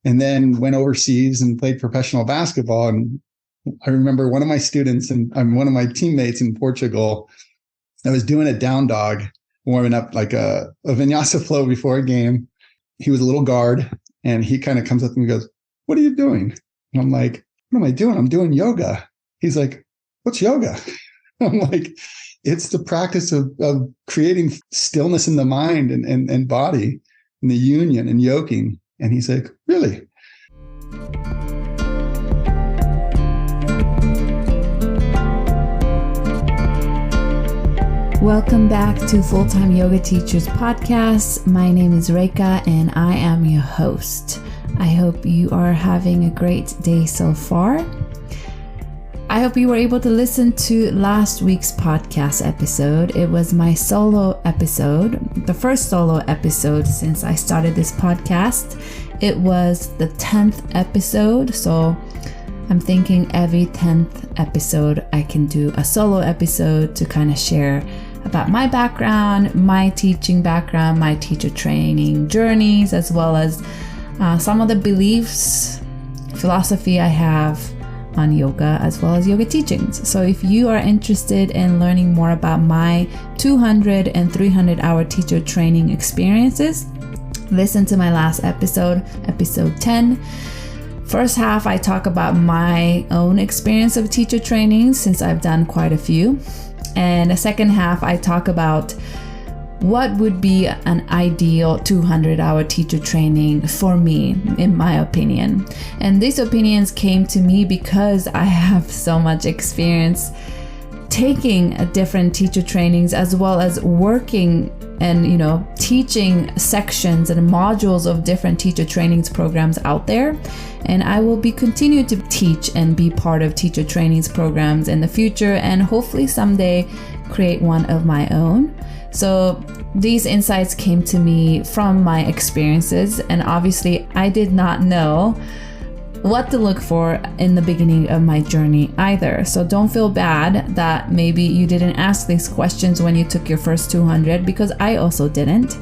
and then went overseas and played professional basketball. And I remember one of my students and one of my teammates in Portugal, I was doing a down dog, warming up like a vinyasa flow before a game. He was a little guard, and he kind of comes up to me and goes, "What are you doing?" And I'm like, "What am I doing? I'm doing yoga." He's like, "What's yoga?" I'm like, "It's the practice of creating stillness in the mind and body, and the union and yoking." And he's like, "Really?" Welcome back to Full-Time Yoga Teachers Podcast. My name is Rekha and I am your host. I hope you are having a great day so far. I hope you were able to listen to last week's podcast episode. It was my solo episode, the first solo episode since I started this podcast. It was the 10th episode, so I'm thinking every 10th episode I can do a solo episode to kind of share about my background, my teaching background, my teacher training journeys, as well as some of the beliefs, philosophy I have on yoga, as well as yoga teachings. So if you are interested in learning more about my 200 and 300 hour teacher training experiences, listen to my last episode, episode 10. First half, I talk about my own experience of teacher training since I've done quite a few. And the second half, I talk about what would be an ideal 200-hour teacher training for me, in my opinion. And these opinions came to me because I have so much experience taking different teacher trainings, as well as working and teaching sections and modules of different teacher trainings programs out there. And I will be continuing to teach and be part of teacher trainings programs in the future, and hopefully someday create one of my own. So these insights came to me from my experiences, and obviously I did not know what to look for in the beginning of my journey either. So don't feel bad that maybe you didn't ask these questions when you took your first 200, because I also didn't.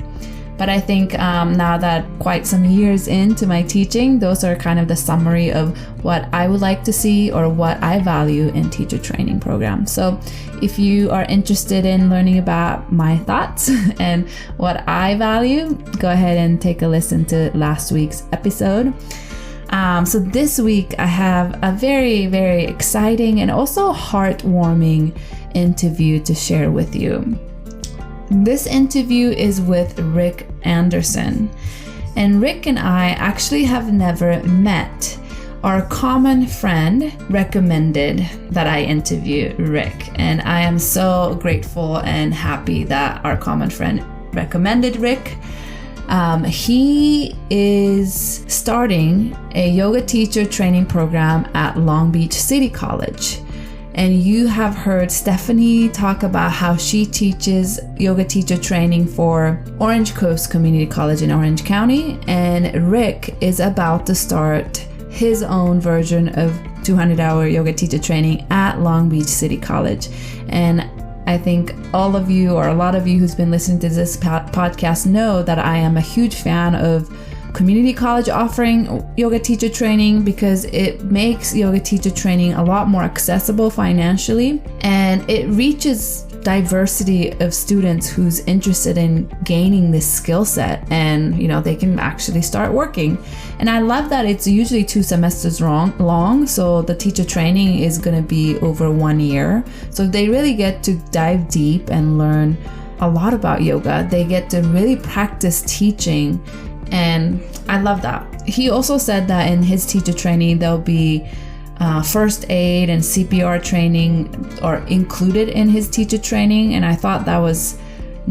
But I think now that quite some years into my teaching, those are kind of the summary of what I would like to see or what I value in teacher training programs. So if you are interested in learning about my thoughts and what I value, go ahead and take a listen to last week's episode. So this week I have a very, very exciting and also heartwarming interview to share with you. This interview is with Rick Anderson, and Rick and I actually have never met. Our common friend recommended that I interview Rick, and I am so grateful and happy that our common friend recommended Rick. He is starting a yoga teacher training program at Long Beach City College. And you have heard Stephanie talk about how she teaches yoga teacher training for Orange Coast Community College in Orange County. And Rick is about to start his own version of 200-hour yoga teacher training at Long Beach City College. And I think all of you, or a lot of you who's been listening to this podcast, know that I am a huge fan of community college offering yoga teacher training, because it makes yoga teacher training a lot more accessible financially, and it reaches diversity of students who's interested in gaining this skill set, and they can actually start working. And I love that it's usually 2 semesters long, so the teacher training is going to be over 1 year, so they really get to dive deep and learn a lot about yoga. They get to really practice teaching, and I love that. He also said that in his teacher training there'll be first aid and CPR training are included in his teacher training, and I thought that was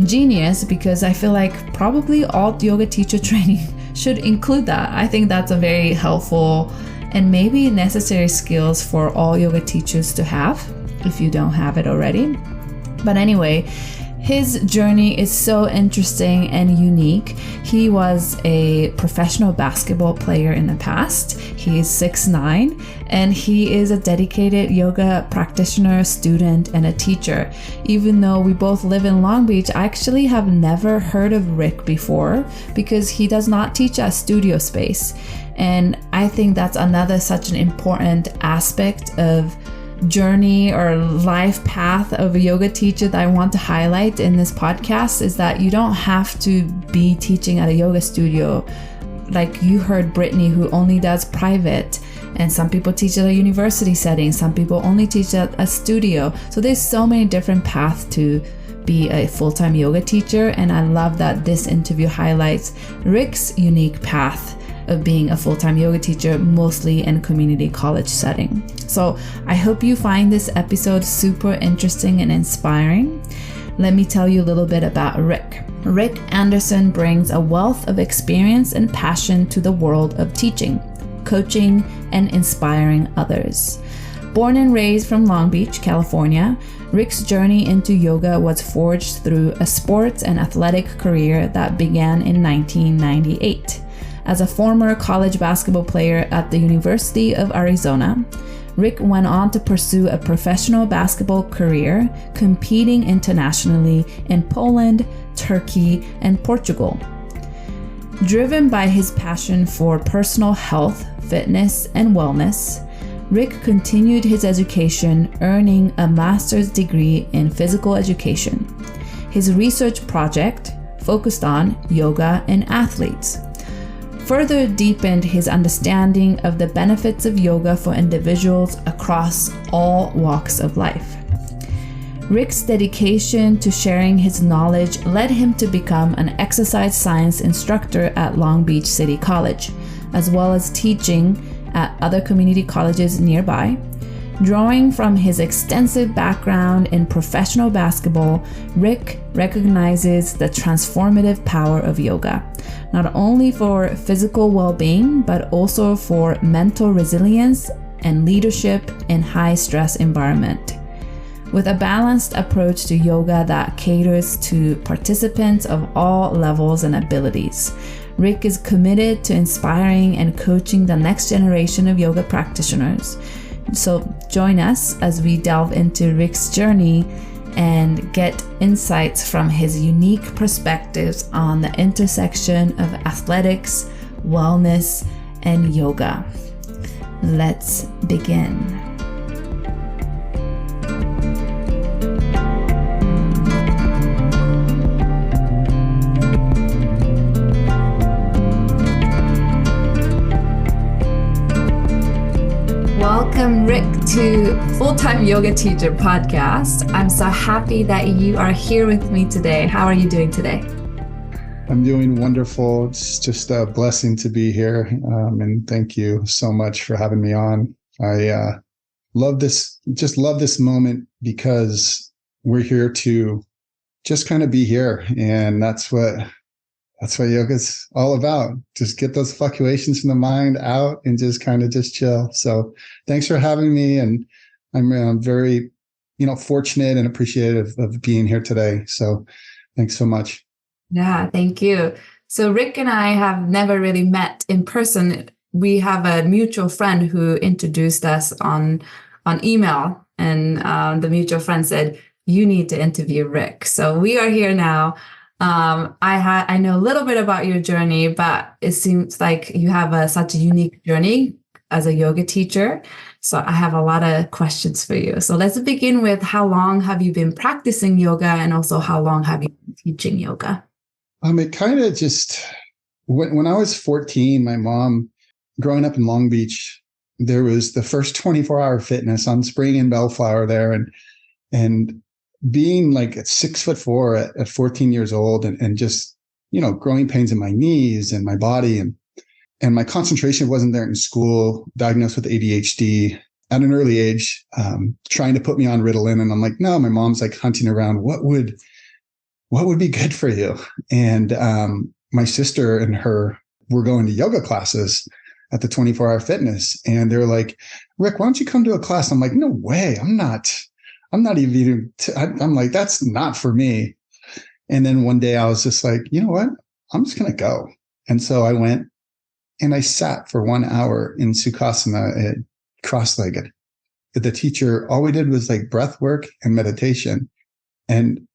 genius, because I feel like probably all yoga teacher training should include that. I think that's a very helpful and maybe necessary skills for all yoga teachers to have if you don't have it already. But anyway, his journey is so interesting and unique. He was a professional basketball player in the past. He is 6'9", and he is a dedicated yoga practitioner, student, and a teacher. Even though we both live in Long Beach, I actually have never heard of Rick before, because he does not teach at studio space. And I think that's another such an important aspect of journey or life path of a yoga teacher that I want to highlight in this podcast, is that you don't have to be teaching at a yoga studio. Like you heard Brittany, who only does private, and some people teach at a university setting, some people only teach at a studio. So there's so many different paths to be a full-time yoga teacher, and I love that this interview highlights Rick's unique path of being a full-time yoga teacher, mostly in community college setting. So I hope you find this episode super interesting and inspiring. Let me tell you a little bit about Rick. Rick Anderson brings a wealth of experience and passion to the world of teaching, coaching, and inspiring others. Born and raised from Long Beach, California, Rick's journey into yoga was forged through a sports and athletic career that began in 1998. As a former college basketball player at the University of Arizona, Rick went on to pursue a professional basketball career, competing internationally in Poland, Turkey, and Portugal. Driven by his passion for personal health, fitness, and wellness, Rick continued his education, earning a master's degree in physical education. His research project focused on yoga and athletes, further deepened his understanding of the benefits of yoga for individuals across all walks of life. Rick's dedication to sharing his knowledge led him to become an exercise science instructor at Long Beach City College, as well as teaching at other community colleges nearby. Drawing from his extensive background in professional basketball, Rick recognizes the transformative power of yoga, not only for physical well-being, but also for mental resilience and leadership in high-stress environment. With a balanced approach to yoga that caters to participants of all levels and abilities, Rick is committed to inspiring and coaching the next generation of yoga practitioners. So join us as we delve into Rick's journey and get insights from his unique perspectives on the intersection of athletics, wellness, and yoga. Let's begin. Welcome, Rick, to Full-Time Yoga Teacher Podcast. I'm so happy that you are here with me today. How are you doing today? I'm doing wonderful. It's just a blessing to be here. And thank you so much for having me on. I love this moment because we're here to just kind of be here. And that's what yoga's all about. Just get those fluctuations from the mind out and just kind of just chill. So thanks for having me. And I'm very, fortunate and appreciative of being here today. So thanks so much. Yeah, thank you. So Rick and I have never really met in person. We have a mutual friend who introduced us on email, and the mutual friend said, you need to interview Rick. So we are here now. I know a little bit about your journey, but it seems like you have such a unique journey as a yoga teacher. So I have a lot of questions for you. So let's begin with, how long have you been practicing yoga, and also how long have you been teaching yoga? It kind of just, when I was 14, my mom, growing up in Long Beach, there was the first 24-hour fitness on Spring and Bellflower there. And being like at 6'4" at 14 years old, and just, growing pains in my knees and my body, and my concentration wasn't there in school, diagnosed with ADHD at an early age, trying to put me on Ritalin. And I'm like, no, my mom's like hunting around, what would be good for you? And my sister and her were going to yoga classes at the 24-hour fitness. And they were like, Rick, why don't you come to a class? I'm like, no way. I'm not even, I'm like, that's not for me. And then one day I was just like, you know what? I'm just going to go. And so I went and I sat for 1 hour in Sukhasana, cross-legged. The teacher, all we did was like breath work and meditation. And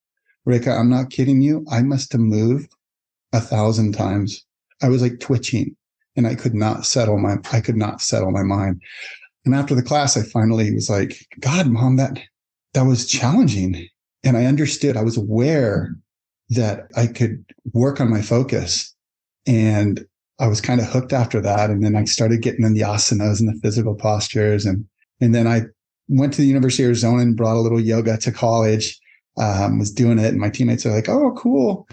Reka, I'm not kidding you. I must have moved 1,000 times. I was like twitching and I could not settle my mind. And after the class, I finally was like, God, Mom, that was challenging. And I understood, I was aware that I could work on my focus. And I was kind of hooked after that. And then I started getting in the asanas and the physical postures. And then I went to the University of Arizona and brought a little yoga to college, was doing it. And my teammates are like, oh, cool.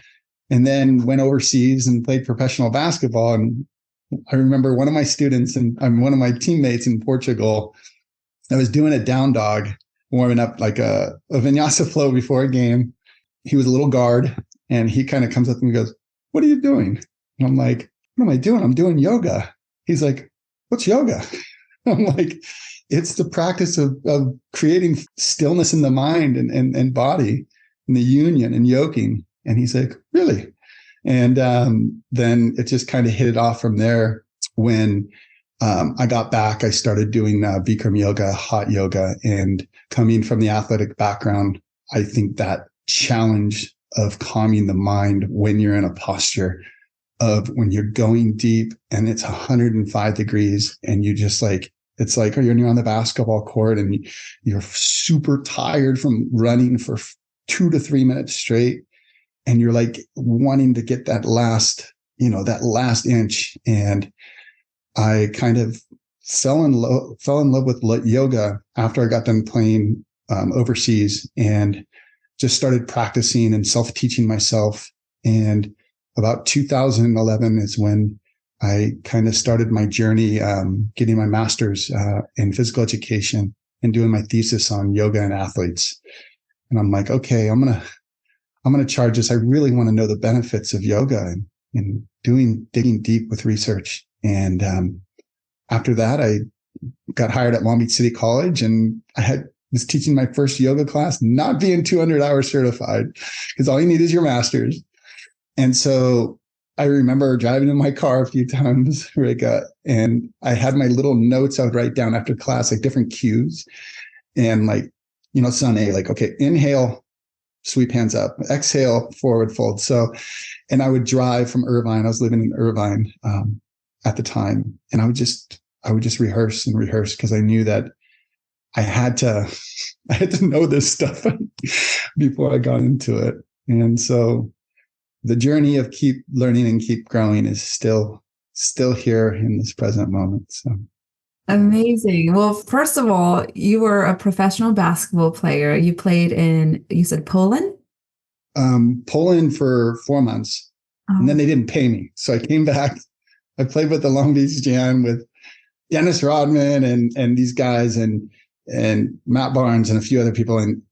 And then went overseas and played professional basketball. And I remember one of my students and one of my teammates in Portugal, I was doing a down dog, warming up like a vinyasa flow before a game. He was a little guard and he kind of comes up to me and goes, what are you doing? And I'm like, what am I doing? I'm doing yoga. He's like, what's yoga? I'm like, it's the practice of creating stillness in the mind and body and the union and yoking. And he's like, really? And then it just kind of hit it off from there. When I got back, I started doing Bikram yoga, hot yoga, and coming from the athletic background, I think that challenge of calming the mind when you're in a posture of when you're going deep and it's 105 degrees and you just like, it's like you're on the basketball court and you're super tired from running for 2 to 3 minutes straight. And you're like wanting to get that last inch. And I kind of fell in love with yoga after I got done playing overseas and just started practicing and self-teaching myself. And about 2011 is when I kind of started my journey, getting my master's in physical education and doing my thesis on yoga and athletes. And I'm like, okay, I'm going to charge this. I really want to know the benefits of yoga and digging deep with research. And after that, I got hired at Long Beach City College, and was teaching my first yoga class, not being 200 hours certified, because all you need is your master's. And so I remember driving in my car a few times, Rika, and I had my little notes I would write down after class, like different cues. And like, Sun A, like, okay, inhale, sweep hands up, exhale, forward fold. So, and I would drive from Irvine. I was living in Irvine at the time. And I would just rehearse because I knew that I had to know this stuff before I got into it. And so the journey of keep learning and keep growing is still here in this present moment. So amazing. Well, first of all, you were a professional basketball player. You played in, you said Poland? Poland for 4 months. And then they didn't pay me. So I came back. I played with the Long Beach Jam with Dennis Rodman and these guys and Matt Barnes and a few other people. And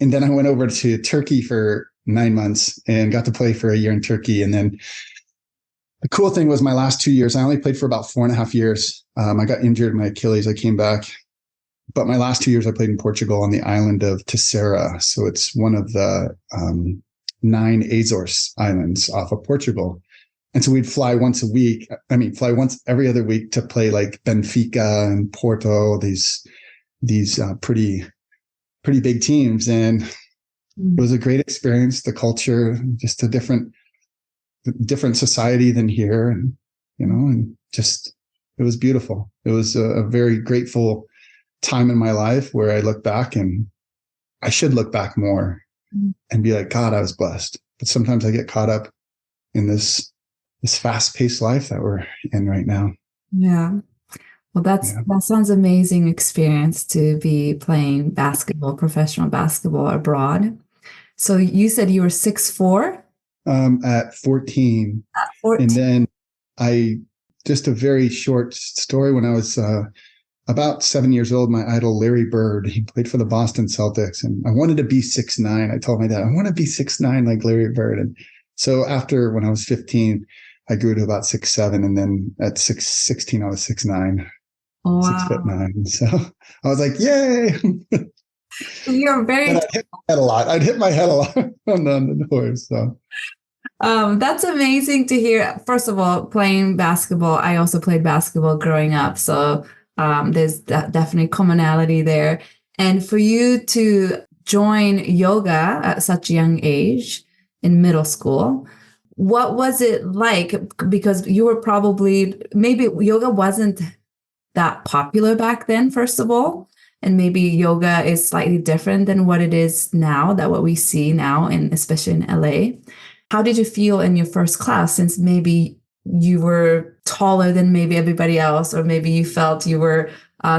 then I went over to Turkey for 9 months and got to play for a year in Turkey. And then the cool thing was my last 2 years, I only played for about 4.5 years. I got injured in my Achilles. I came back. But my last 2 years, I played in Portugal on the island of Terceira. So it's one of the 9 Azores islands off of Portugal. And so we'd fly once every other week to play like Benfica and Porto, these pretty big teams. And it was a great experience. The culture, just a different society than here. And just, it was beautiful. It was a very grateful time in my life where I look back, and I should look back more and be like, God, I was blessed. But sometimes I get caught up in this fast-paced life that we're in right now. Yeah. Well, that sounds amazing experience to be playing professional basketball abroad. So you said you were 6'4"? At 14. At 14. And then just a very short story. When I was about 7 years old, my idol, Larry Bird, he played for the Boston Celtics, and I wanted to be 6'9". I told my dad, I want to be 6'9" like Larry Bird. And so when I was 15, I grew to about 6'7", and then at 16, I was 6'9". Wow. 6'9". So I was like, yay. You're very. I'd hit my head a lot. on the doors. So. That's amazing to hear. First of all, playing basketball, I also played basketball growing up. So there's definitely commonality there. And for you to join yoga at such a young age in middle school, what was it like? Because you were probably, maybe yoga wasn't that popular back then, first of all. And maybe yoga is slightly different than what it is now, that what we see now, and especially in LA. How did you feel in your first class, since maybe you were taller than maybe everybody else, or maybe you felt you were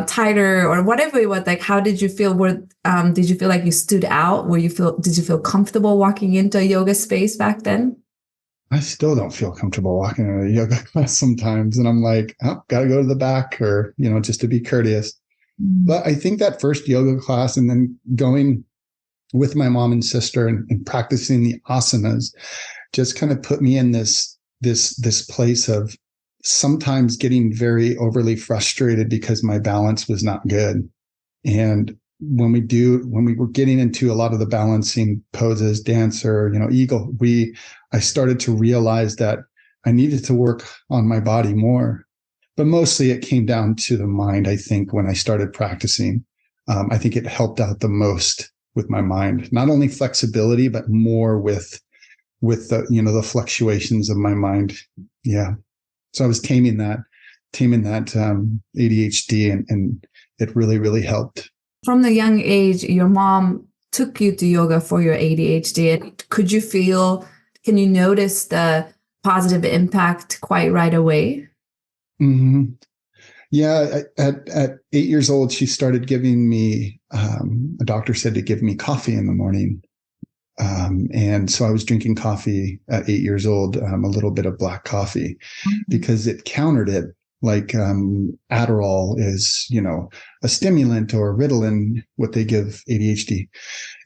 tighter, or whatever it was? Like, how did you feel? Did you feel like you stood out? Did you feel comfortable walking into a yoga space back then? I still don't feel comfortable walking in a yoga class sometimes. And I'm like, oh, got to go to the back, or, just to be courteous. But I think that first yoga class, and then going with my mom and sister and practicing the asanas, just kind of put me in this place of sometimes getting very overly frustrated because my balance was not good. And when we were getting into a lot of the balancing poses, dancer, eagle, I started to realize that I needed to work on my body more. But mostly it came down to the mind, I think, when I started practicing. I think it helped out the most with my mind, not only flexibility, but more with the, the fluctuations of my mind. Yeah. So I was taming that ADHD, and it really, really helped. From the young age, your mom took you to yoga for your ADHD. And can you notice the positive impact quite right away? Mm-hmm. Yeah. At 8 years old, she started giving me, a doctor said to give me coffee in the morning. And so I was drinking coffee at 8 years old, a little bit of black coffee, because it countered it. Like Adderall is, a stimulant, or Ritalin, what they give ADHD.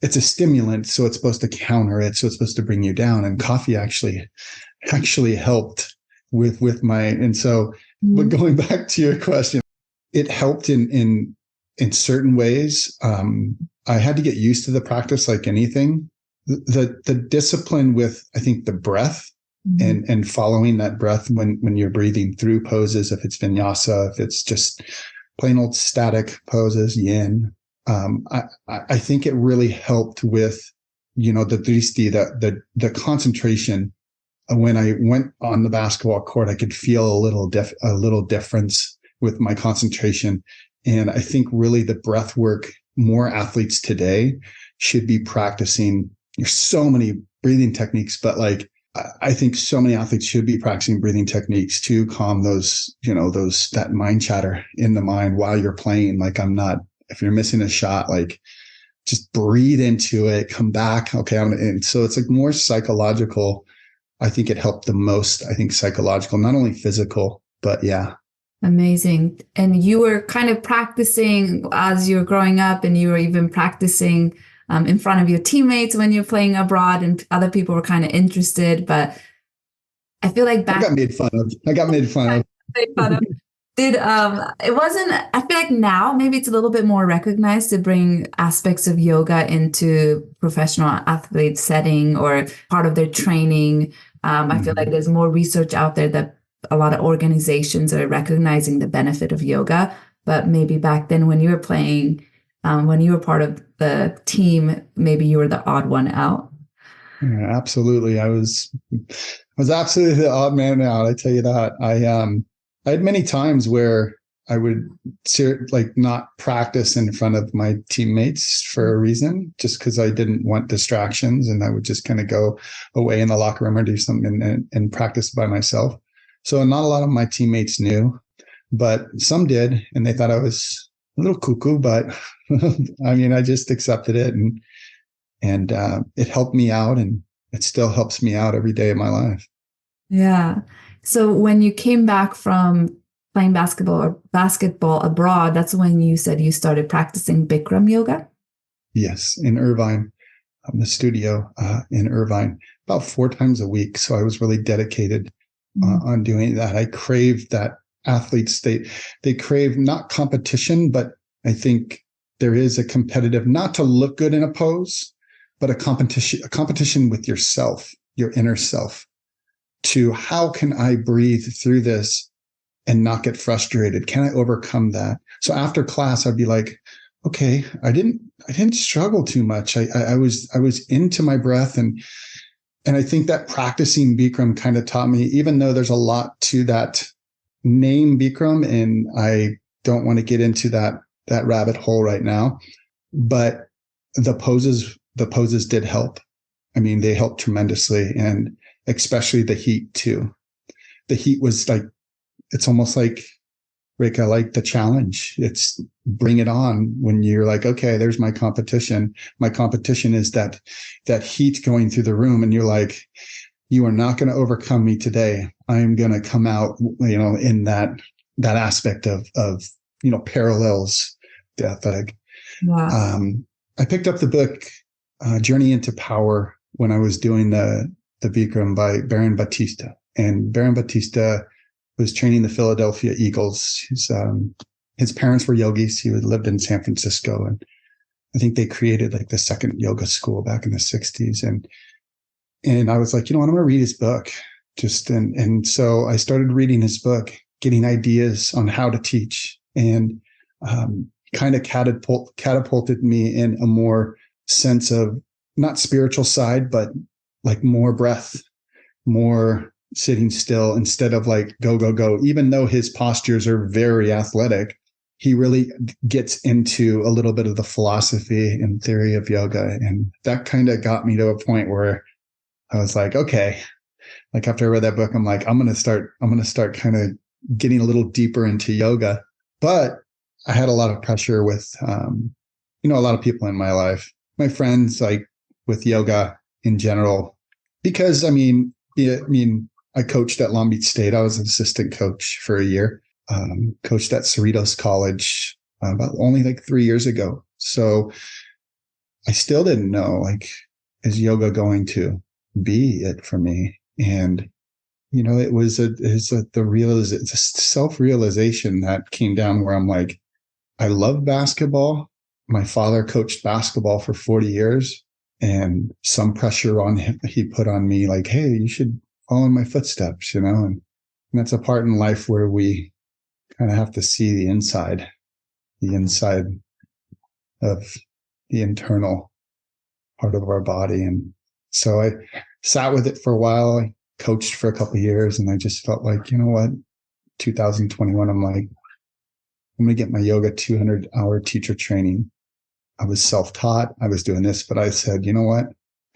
It's a stimulant, so it's supposed to counter it. So it's supposed to bring you down. And coffee actually helped with my. And so, but going back to your question, it helped in certain ways. I had to get used to the practice, like anything. The discipline with, I think, the breath. And following that breath when you're breathing through poses, if it's vinyasa, if it's just plain old static poses, yin. I think it really helped with, the drishti, the concentration. When I went on the basketball court, I could feel a little difference with my concentration. And I think really the breath work, more athletes today should be practicing. There's so many breathing techniques, but I think so many athletes should be practicing breathing techniques to calm that mind chatter in the mind while you're playing. If you're missing a shot, just breathe into it, come back. Okay. And so it's more psychological. I think it helped the most. I think psychological, not only physical, but yeah. Amazing. And you were kind of practicing as you were growing up, and you were even practicing in front of your teammates when you're playing abroad, and other people were kind of interested. But I feel like I got made fun of. It wasn't, I feel like now maybe it's a little bit more recognized to bring aspects of yoga into professional athlete setting or part of their training. I feel like there's more research out there that a lot of organizations are recognizing the benefit of yoga. But maybe back then when you were playing, when you were part of the team, maybe you were the odd one out. Yeah, absolutely. I was absolutely the odd man out. I tell you that. I had many times where I would not practice in front of my teammates for a reason, just because I didn't want distractions, and I would just kind of go away in the locker room or do something and practice by myself. So not a lot of my teammates knew, but some did, and they thought I was a little cuckoo, but I just accepted it, and it helped me out, and it still helps me out every day of my life. Yeah. So when you came back from playing basketball abroad, that's when you said you started practicing Bikram yoga? Yes, in Irvine, the studio in Irvine, about 4 times a week. So I was really dedicated on doing that. I craved that. Athletes, they crave not competition, but I think there is a competitive, not to look good in a pose, but a competition with yourself, your inner self, to how can I breathe through this and not get frustrated? Can I overcome that? So after class, I'd be like, okay, I didn't struggle too much. I was into my breath, and And I think that practicing Bikram kind of taught me, even though there's a lot to that name Bikram, and I don't want to get into that rabbit hole right now, but the poses did help. I mean, they helped tremendously, and especially the heat too. The heat was like, it's almost like, Rick, I like the challenge. It's bring it on when you're like, okay, there's my competition. My competition is that heat going through the room. And you're like, you are not going to overcome me today. I am going to come out, in that aspect of, parallels the athletic. Wow. I picked up the book, Journey into Power, when I was doing the Bikram by Baron Batista. And Baron Batista was training the Philadelphia Eagles. His parents were yogis. He lived in San Francisco, and I think they created like the second yoga school back in the 60s. And I was like, I'm going to read his book. And so I started reading his book, getting ideas on how to teach, and kind of catapulted me in a more sense of not spiritual side, but like more breath, more sitting still instead of like go, go, go. Even though his postures are very athletic, he really gets into a little bit of the philosophy and theory of yoga. And that kind of got me to a point where I was like, okay, like after I read that book, I'm like, I'm going to start kind of getting a little deeper into yoga. But I had a lot of pressure with, a lot of people in my life, my friends, like with yoga in general, because I coached at Long Beach State. I was an assistant coach for a year, coached at Cerritos College about only like 3 years ago. So I still didn't know, like, is yoga going to be it for me? And, it was the self-realization that came down where I'm like, I love basketball. My father coached basketball for 40 years, and some pressure he put on me, like, hey, you should follow in my footsteps, and that's a part in life where we kind of have to see the inside of the internal part of our body. And so I sat with it for a while. I coached for a couple of years, and I just felt like, 2021, I'm like, I'm going to get my yoga 200-hour teacher training. I was self-taught. I was doing this, but I said, you know what?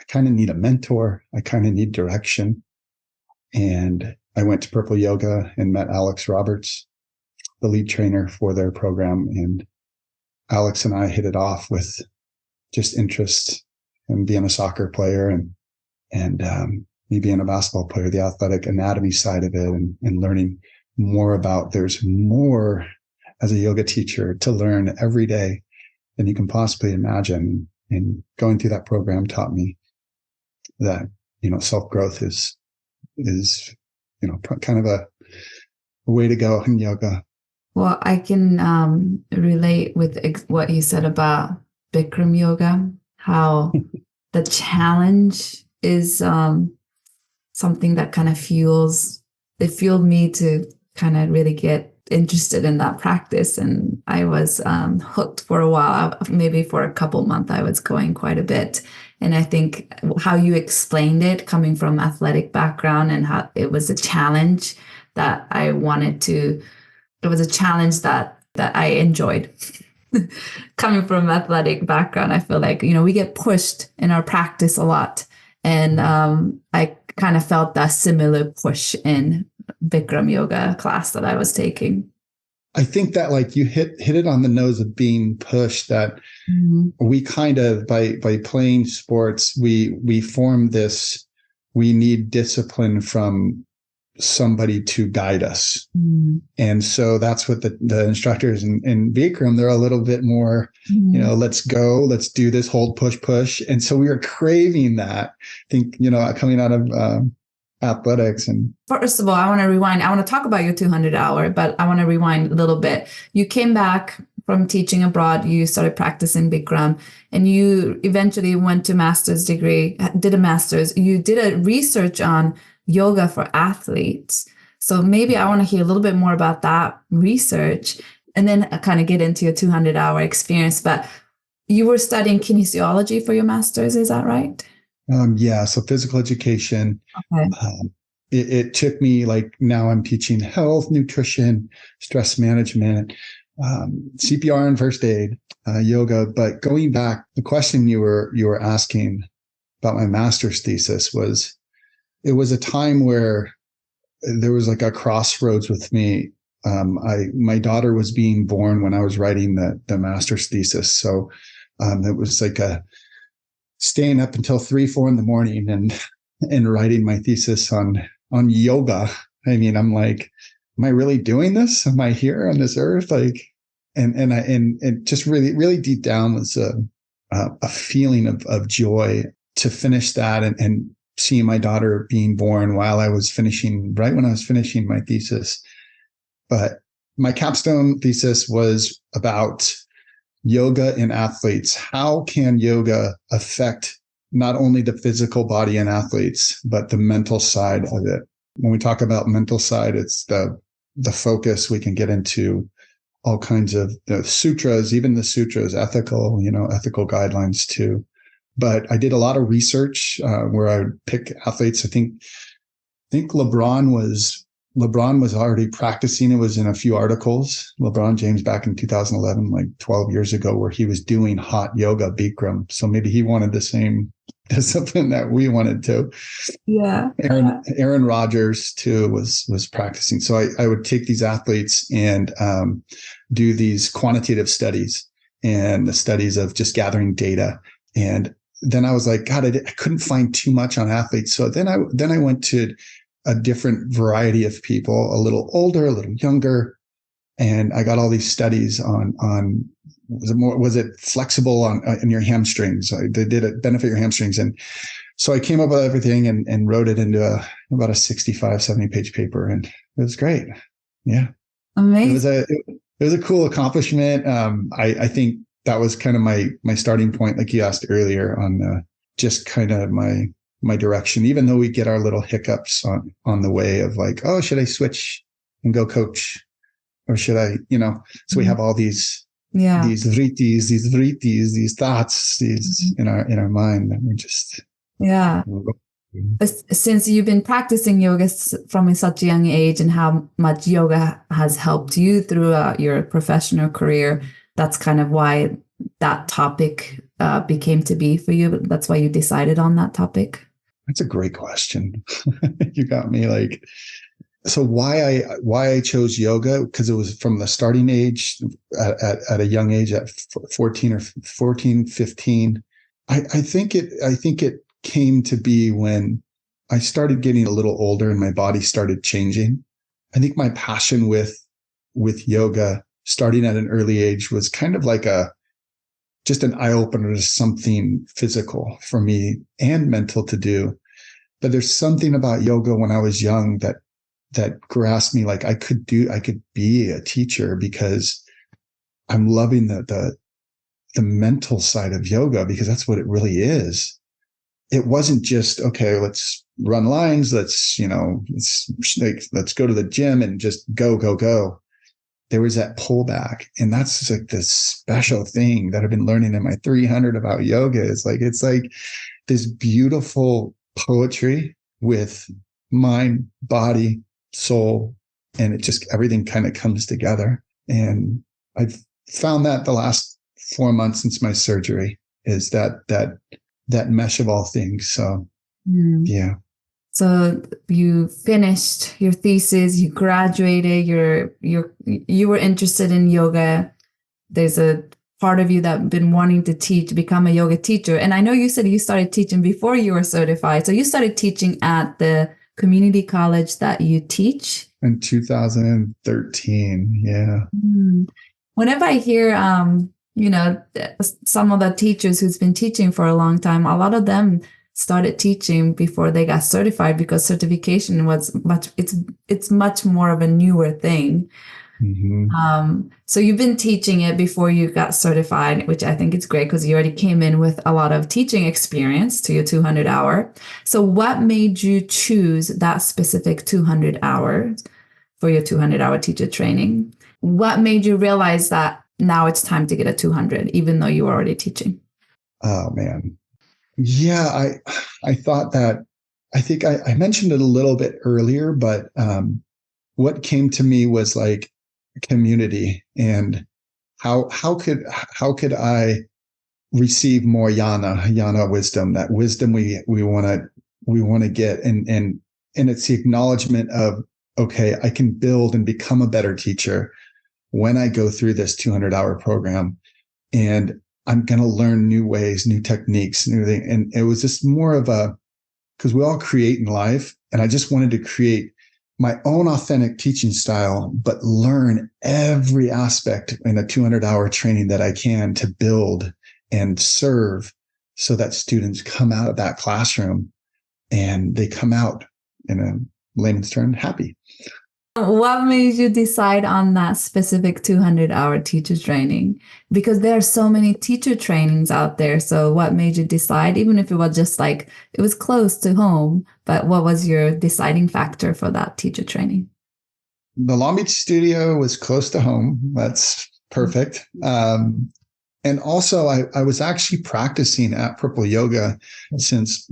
I kind of need a mentor. I kind of need direction. And I went to Purple Yoga and met Alex Roberts, the lead trainer for their program. And Alex and I hit it off with just interest in being a soccer player and me being a basketball player, the athletic anatomy side of it, and learning more about, there's more as a yoga teacher to learn every day than you can possibly imagine. And going through that program taught me that, self-growth is kind of a way to go in yoga. Well, I can relate with what you said about Bikram yoga, how the challenge is something that kind of fueled me to kind of really get interested in that practice. And I was hooked for a while. Maybe for a couple months I was going quite a bit. And I think how you explained it, coming from athletic background, and how it was a challenge that I wanted to, it was a challenge that I enjoyed. Coming from athletic background, I feel like, we get pushed in our practice a lot. And I kind of felt that similar push in Bikram yoga class that I was taking. I think that like you hit it on the nose of being pushed, that we kind of, by playing sports, we form this, we need discipline from somebody to guide us. And so that's what the instructors in Bikram, they're a little bit more, let's go, let's do this, hold, push. And so we were craving that. I think, coming out of athletics. And first of all, I want to rewind. I want to talk about your 200-hour, but I want to rewind a little bit. You came back from teaching abroad. You started practicing Bikram, and you eventually went to master's degree, did a master's. You did a research on yoga for athletes. So maybe I want to hear a little bit more about that research, and then kind of get into your 200-hour experience. But you were studying kinesiology for your master's, is that right? Yeah. So physical education. Okay. It took me, like, now I'm teaching health, nutrition, stress management, CPR and first aid, yoga. But going back, the question you were asking about my master's thesis was, it was a time where there was like a crossroads with me. My daughter was being born when I was writing the master's thesis. So it was like staying up until 3-4 in the morning and writing my thesis on yoga. I mean, I'm like, am I really doing this? Am I here on this earth? Like, and just really, really deep down was a feeling of joy to finish that and seeing my daughter being born right when I was finishing my thesis. But my capstone thesis was about yoga in athletes. How can yoga affect not only the physical body in athletes, but the mental side of it? When we talk about mental side, it's the focus. We can get into all kinds of sutras, even the sutras, ethical guidelines too. But I did a lot of research where I would pick athletes. I think LeBron was already practicing. It was in a few articles. LeBron James back in 2011, like 12 years ago, where he was doing hot yoga Bikram. So maybe he wanted the same discipline that we wanted to. Yeah. Aaron Rodgers too was practicing. So I would take these athletes and do these quantitative studies and the studies of just gathering data. And then I was like, God, I couldn't find too much on athletes. So then I went to a different variety of people, a little older, a little younger. And I got all these studies on was it flexible in your hamstrings? Did it benefit your hamstrings? And so I came up with everything and wrote it into about a 65, 70 page paper. And it was great. Yeah. Amazing. It was a cool accomplishment. I think that was kind of my starting point, like you asked earlier, on just kind of my direction, even though we get our little hiccups on the way of like, oh, should I switch and go coach? Or should I, so we have all these vrittis, these thoughts, in our mind that we're just. Yeah. Since you've been practicing yoga from such a young age, and how much yoga has helped you throughout your professional career, that's kind of why that topic became to be for you. That's why you decided on that topic. That's a great question. You got me like. So why I chose yoga, because it was from the starting age at a young age, at 14, 15. I think it came to be when I started getting a little older and my body started changing. I think my passion with yoga starting at an early age was kind of like just an eye opener to something physical for me and mental to do. But there's something about yoga when I was young that grasped me, like I could be a teacher, because I'm loving the mental side of yoga, because that's what it really is. It wasn't just, okay, let's run lines. Let's go to the gym and just go. There was that pullback. And that's like this special thing that I've been learning in my 300 about yoga. It's like this beautiful poetry with mind, body, soul, and it just, everything kind of comes together. And I've found that the last 4 months since my surgery is that mesh of all things. So yeah. So you finished your thesis, you graduated, you were interested in yoga. There's a part of you that been wanting to become a yoga teacher. And I know you said you started teaching before you were certified. So you started teaching at the community college that you teach? In 2013, yeah. Whenever I hear, some of the teachers who's been teaching for a long time, a lot of them started teaching before they got certified, because certification it's much more of a newer thing. Mm-hmm. So you've been teaching it before you got certified, which I think is great, because you already came in with a lot of teaching experience to your 200 hour. So what made you choose that specific 200 hours for your 200 hour teacher training? What made you realize that now it's time to get a 200, even though you were already teaching? Oh, man. Yeah, I thought that, I think I mentioned it a little bit earlier, but what came to me was like community, and how could I receive more yana wisdom, that wisdom we want to get, and it's the acknowledgement of, okay, I can build and become a better teacher when I go through this 200-hour program, and I'm going to learn new ways, new techniques, new thing. And it was just more of a, because we all create in life, and I just wanted to create my own authentic teaching style, but learn every aspect in a 200-hour training that I can to build and serve, so that students come out of that classroom and they come out, in a layman's term, happy. What made you decide on that specific 200-hour teacher training? Because there are so many teacher trainings out there. So what made you decide, even if it was just like it was close to home, but what was your deciding factor for that teacher training? The Long Beach studio was close to home. That's perfect. And also, I was actually practicing at Purple Yoga since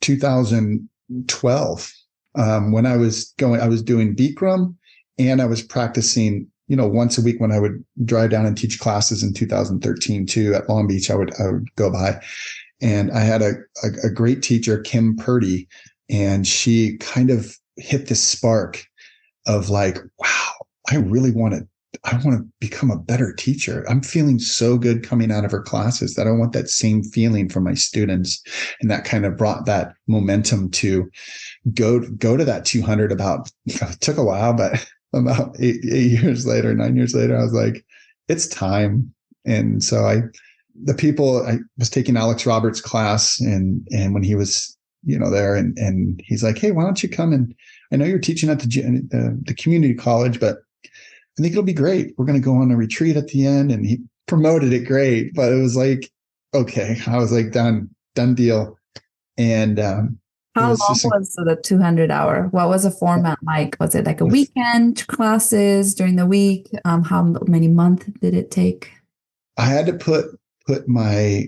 2012. When I was doing Bikram, and I was practicing, once a week when I would drive down and teach classes in 2013 too at Long Beach. I would go by, and I had a great teacher, Kim Purdy, and she kind of hit this spark of like, wow, I want to become a better teacher. I'm feeling so good coming out of her classes that I want that same feeling from my students. And that kind of brought that momentum to go to that 200. It took a while, but about 9 years later, I was like, it's time. And so I was taking Alex Roberts' class, and when he was, there, and he's like, hey, why don't you come? And I know you're teaching at the community college, but I think it'll be great. We're going to go on a retreat at the end. And he promoted it great, but it was like, okay. I was like, done deal. And how long was the 200-hour? What was the format like? Was it like a weekend classes during the week? How many months did it take? I had to put my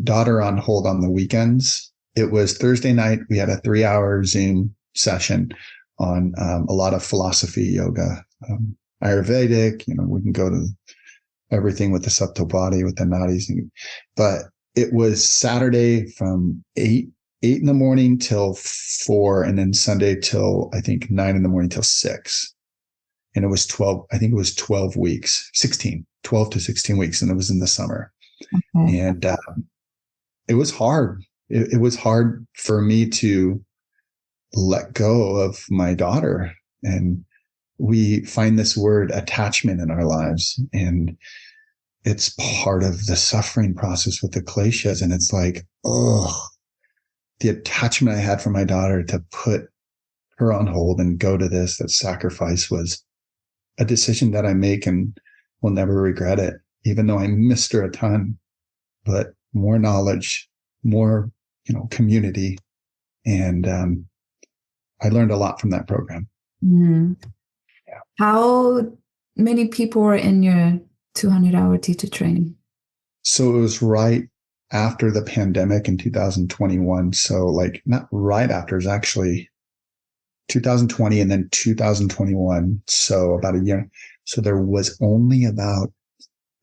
daughter on hold on the weekends. It was Thursday night. We had a 3-hour Zoom session on a lot of philosophy, yoga, Ayurvedic. We can go to everything with the subtle body, with the nadis. But it was Saturday from 8 in the morning till 4, and then Sunday till, I think, 9 in the morning till 6. And it was 12. I think it was 12 weeks, 12 to 16 weeks, and it was in the summer. Okay. And it was hard. It was hard for me to let go of my daughter. And we find this word attachment in our lives, and it's part of the suffering process with the kleshas. And it's like, the attachment I had for my daughter, to put her on hold and go to this, that sacrifice was a decision that I make and will never regret it, even though I missed her a ton. But more knowledge, more, community. And I learned a lot from that program. Mm-hmm. Yeah. How many people were in your 200-hour teacher training? So it was right after the pandemic in 2021. So like not right after, it was actually 2020 and then 2021. So about a year. So there was only about,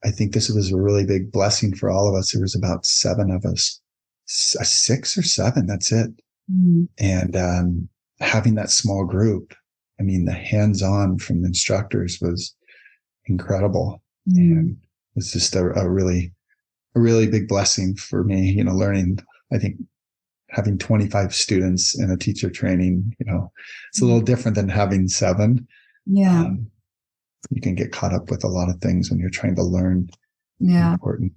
I think this was a really big blessing for all of us. There was about 7 of us, 6 or 7. That's it. Mm-hmm. And having that small group, I mean, the hands-on from the instructors was incredible. Mm-hmm. And it was just a really big blessing for me, learning. I think having 25 students in a teacher training, it's a little different than having 7. Yeah. You can get caught up with a lot of things when you're trying to learn important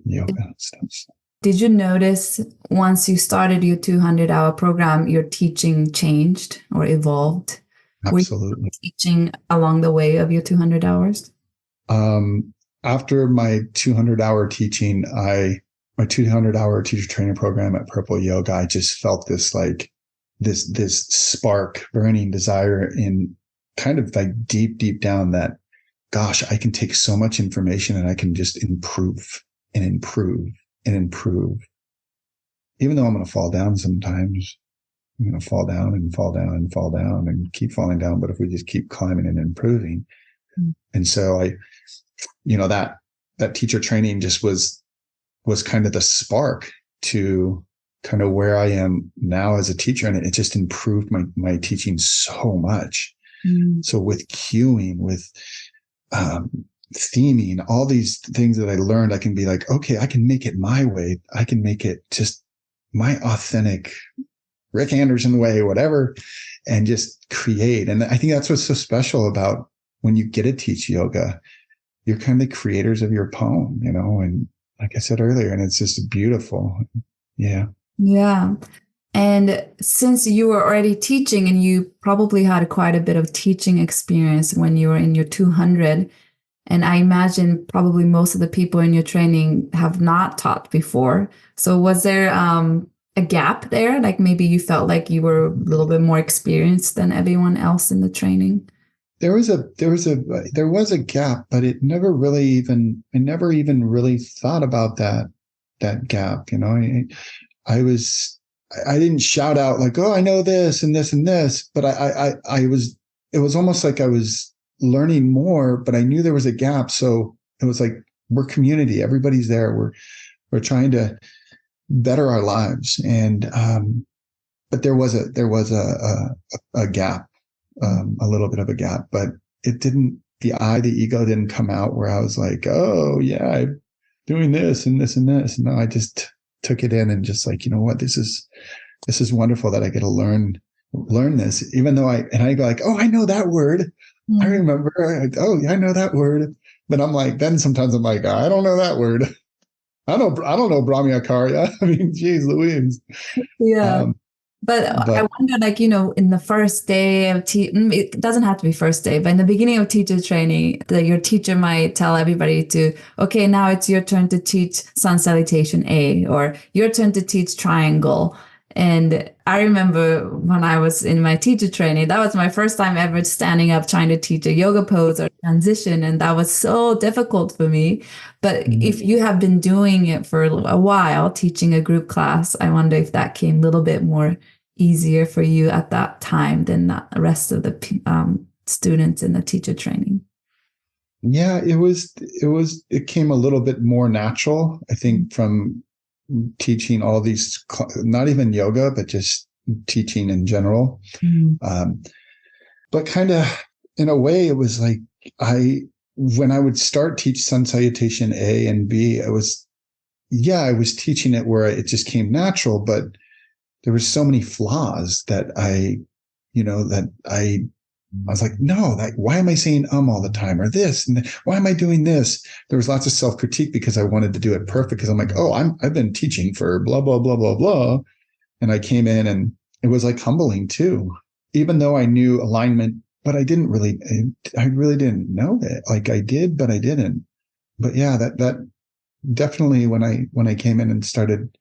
yoga stuff. Did you notice once you started your 200-hour program, your teaching changed or evolved? Absolutely. Were you teaching along the way of your 200 hours? After my 200-hour teaching, my 200-hour teacher training program at Purple Yoga, I just felt this this spark, burning desire in kind of like deep down that, gosh, I can take so much information and I can just improve and improve and improve. even though I'm going to fall down sometimes, I'm going to fall down and fall down and fall down and keep falling down. But if we just keep climbing and improving. And so that teacher training just was kind of the spark to kind of where I am now as a teacher. And it just improved my teaching so much. So with cueing, with theming, all these things that I learned, I can be like, okay, I can make it my way. I can make it just my authentic Rick Anderson way, whatever, and just create. And I think that's what's so special about when you get to teach yoga. You're kind of the creators of your poem, and like I said earlier, and it's just beautiful. Yeah. Yeah. And since you were already teaching and you probably had quite a bit of teaching experience when you were in your 200, and I imagine probably most of the people in your training have not taught before. So was there a gap there? Like maybe you felt like you were a little bit more experienced than everyone else in the training? There was a gap, but I never even really thought about that gap. I didn't shout out like, oh, I know this and this and this, but it was almost like I was learning more, but I knew there was a gap. So it was like, we're community. Everybody's there. We're trying to better our lives. And, but there was a gap, a little bit of a gap, but the ego didn't come out where I was like, oh yeah, I'm doing this and this and this. No, I just took it in and just like, you know what, this is wonderful that I get to learn this, even though I go like, oh, I know that word. I remember, oh yeah, I know that word. But I'm like, then sometimes I'm like, I don't know that word. I don't know Brahmacharya. I mean, geez Louise. Yeah. But I wonder, like, in the first day of it doesn't have to be first day, but in the beginning of teacher training, your teacher might tell everybody okay, now it's your turn to teach sun salutation A, or your turn to teach triangle. And I remember when I was in my teacher training, that was my first time ever standing up trying to teach a yoga pose or transition. And that was so difficult for me. But if you have been doing it for a while, teaching a group class, I wonder if that came a little bit more easier for you at that time than the rest of the students in the teacher training. Yeah, it came a little bit more natural, I think, from teaching all these, not even yoga, but just teaching in general. But kind of in a way, it was like when I would start teach sun salutation A and B, I was teaching it where it just came natural, but there were so many flaws that I was like, no, why am I saying all the time, or this, and why am I doing this? There was lots of self-critique because I wanted to do it perfect, because I'm like, oh, I've been teaching for blah, blah, blah, blah, blah. And I came in and it was like humbling too, even though I knew alignment, but I really didn't know it. Like I did, but I didn't. But yeah, that definitely when I came in and started,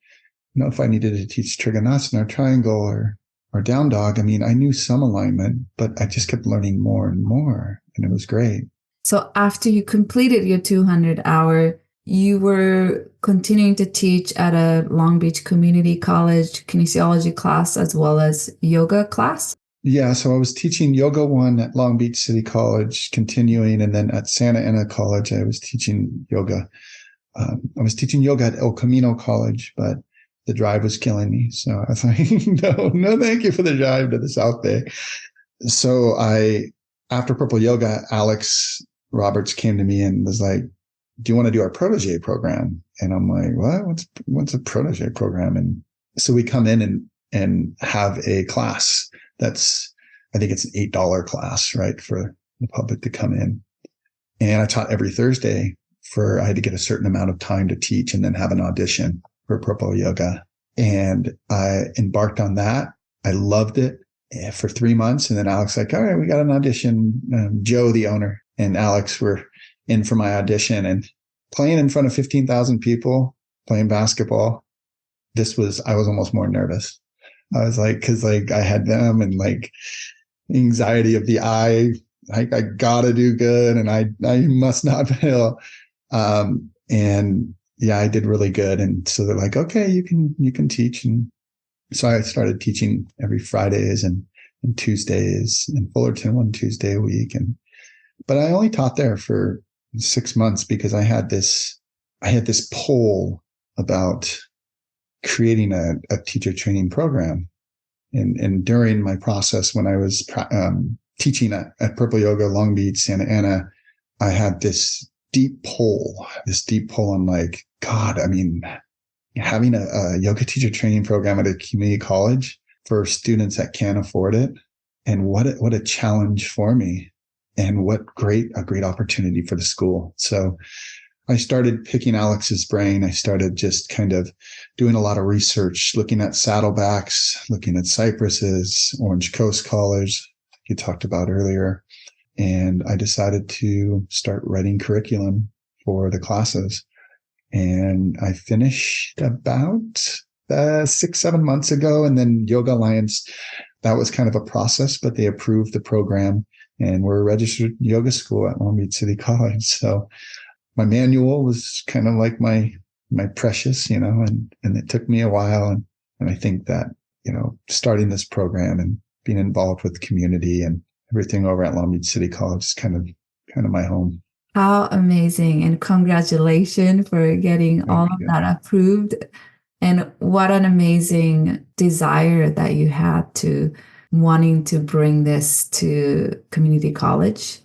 if I needed to teach Trikonasana or triangle or down dog, I mean, I knew some alignment, but I just kept learning more and more, and it was great. So after you completed your 200-hour, you were continuing to teach at a Long Beach Community College kinesiology class as well as yoga class? Yeah, so I was teaching Yoga 1 at Long Beach City College, continuing, and then at Santa Ana College, I was teaching yoga. I was teaching yoga at El Camino College, but the drive was killing me. So I was like, no, thank you for the drive to the South Bay. So after Purple Yoga, Alex Roberts came to me and was like, do you want to do our protege program? And I'm like, what? What's a protege program? And so we come in and have a class I think it's an $8 class, right, for the public to come in. And I taught every Thursday I had to get a certain amount of time to teach and then have an audition for Purple Yoga. And I embarked on that. I loved it for 3 months. And then Alex like, all right, we got an audition. Joe, the owner, and Alex were in for my audition, and playing in front of 15,000 people, playing basketball. I was almost more nervous. I was like, cause like I had them and like anxiety of the eye. I gotta do good and I must not fail. And yeah, I did really good. And so they're like, okay, you can teach. And so I started teaching every Fridays and Tuesdays in Fullerton, one Tuesday a week. But I only taught there for 6 months because I had this pull about creating a teacher training program. And during my process, when I was teaching at Purple Yoga, Long Beach, Santa Ana, I had this deep pull on like, God, I mean, having a yoga teacher training program at a community college for students that can't afford it. And what a challenge for me, and a great opportunity for the school. So I started picking Alex's brain. I started just kind of doing a lot of research, looking at saddlebacks, looking at cypresses, Orange Coast College, you talked about earlier. And I decided to start writing curriculum for the classes. And I finished about 6-7 months ago. And then Yoga Alliance, that was kind of a process, but they approved the program, and we're a registered yoga school at Long Beach City College. So my manual was kind of like my precious, and it took me a while. And I think that, starting this program and being involved with the community and everything over at Long Beach City College is kind of my home. How amazing. And congratulations for getting all of that approved. And what an amazing desire that you had to wanting to bring this to community college,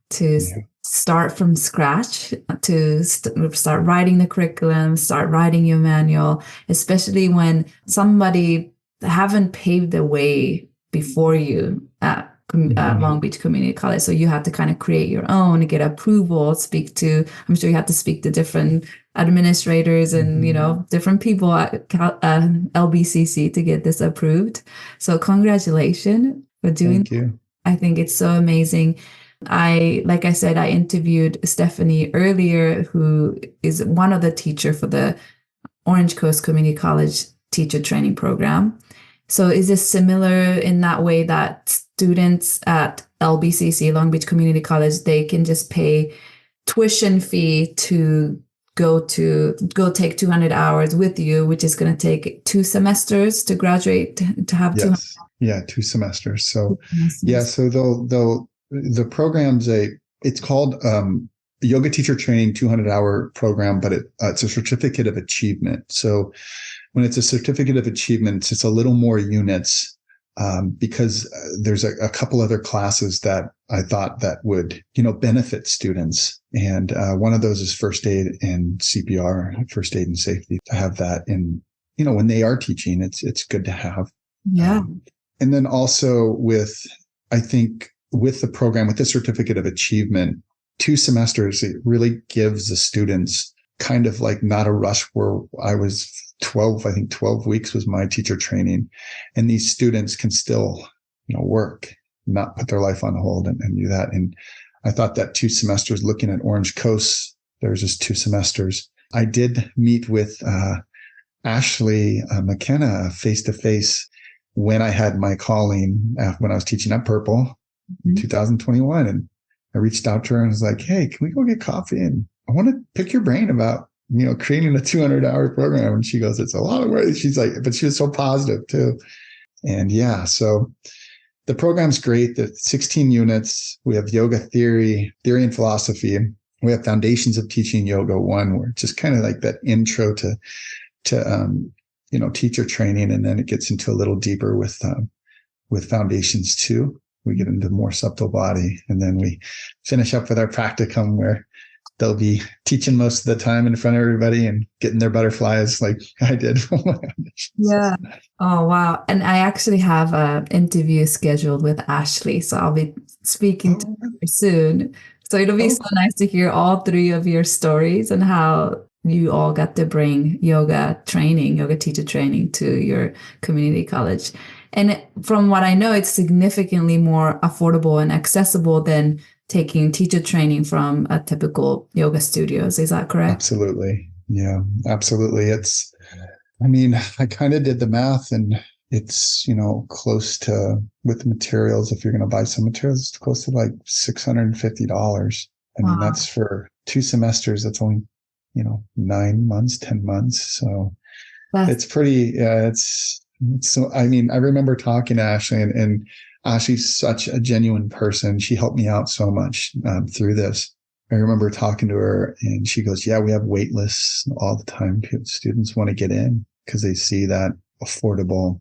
to start from scratch, to start writing the curriculum, start writing your manual, especially when somebody haven't paved the way before you at Long Beach Community College. So you have to kind of create your own, get approval, I'm sure you have to speak to different administrators and, different people at LBCC to get this approved. So congratulations for doing Thank you. I think it's so amazing. Like I said, I interviewed Stephanie earlier, who is one of the teachers for the Orange Coast Community College teacher training program. So is this similar in that way that students at LBCC, Long Beach Community College, they can just pay tuition fee to go take 200 hours with you, which is going to take 2 semesters to graduate to have 200? Yeah, 2 semesters. So so the program's it's called Yoga Teacher Training 200-hour program, but it's a certificate of achievement. So when it's a certificate of achievement, it's a little more units, because there's a couple other classes that I thought that would, benefit students. And one of those is first aid and CPR, first aid and safety. To have that in, when they are teaching, it's good to have. Yeah. And then also I think with the program, with the certificate of achievement, 2 semesters, it really gives the students kind of like not a rush where I was 12 weeks was my teacher training. And these students can still, work, not put their life on hold and do that. And I thought that 2 semesters, looking at Orange Coast, there's just 2 semesters. I did meet with Ashley McKenna face to face when I had my calling, when I was teaching at Purple in 2021. And I reached out to her and was like, hey, can we go get coffee? And I want to pick your brain about, creating a 200-hour program. And she goes, it's a lot of work. She's like, but she was so positive too. And so the program's great. The 16 units. We have yoga theory and philosophy. We have foundations of teaching yoga 1, where it's just kind of like that intro to teacher training. And then it gets into a little deeper with foundations 2. We get into more subtle body. And then we finish up with our practicum, where they'll be teaching most of the time in front of everybody and getting their butterflies like I did. Yeah. Oh, wow. And I actually have an interview scheduled with Ashley, so I'll be speaking to her soon. So it'll be so nice to hear all 3 of your stories and how you all got to bring yoga teacher training to your community college. And from what I know, it's significantly more affordable and accessible than taking teacher training from a typical yoga studios. Is that correct? Absolutely. Yeah, absolutely. I kind of did the math, and it's, close to, with materials, if you're going to buy some materials, it's close to like $650. I mean, that's for 2 semesters. That's only, 9 months, 10 months. So That's it's pretty, it's so, I mean, I remember talking to Ashley, and Ashley's such a genuine person. She helped me out so much through this. I remember talking to her, and she goes, yeah, we have wait lists all the time. Students want to get in because they see that affordable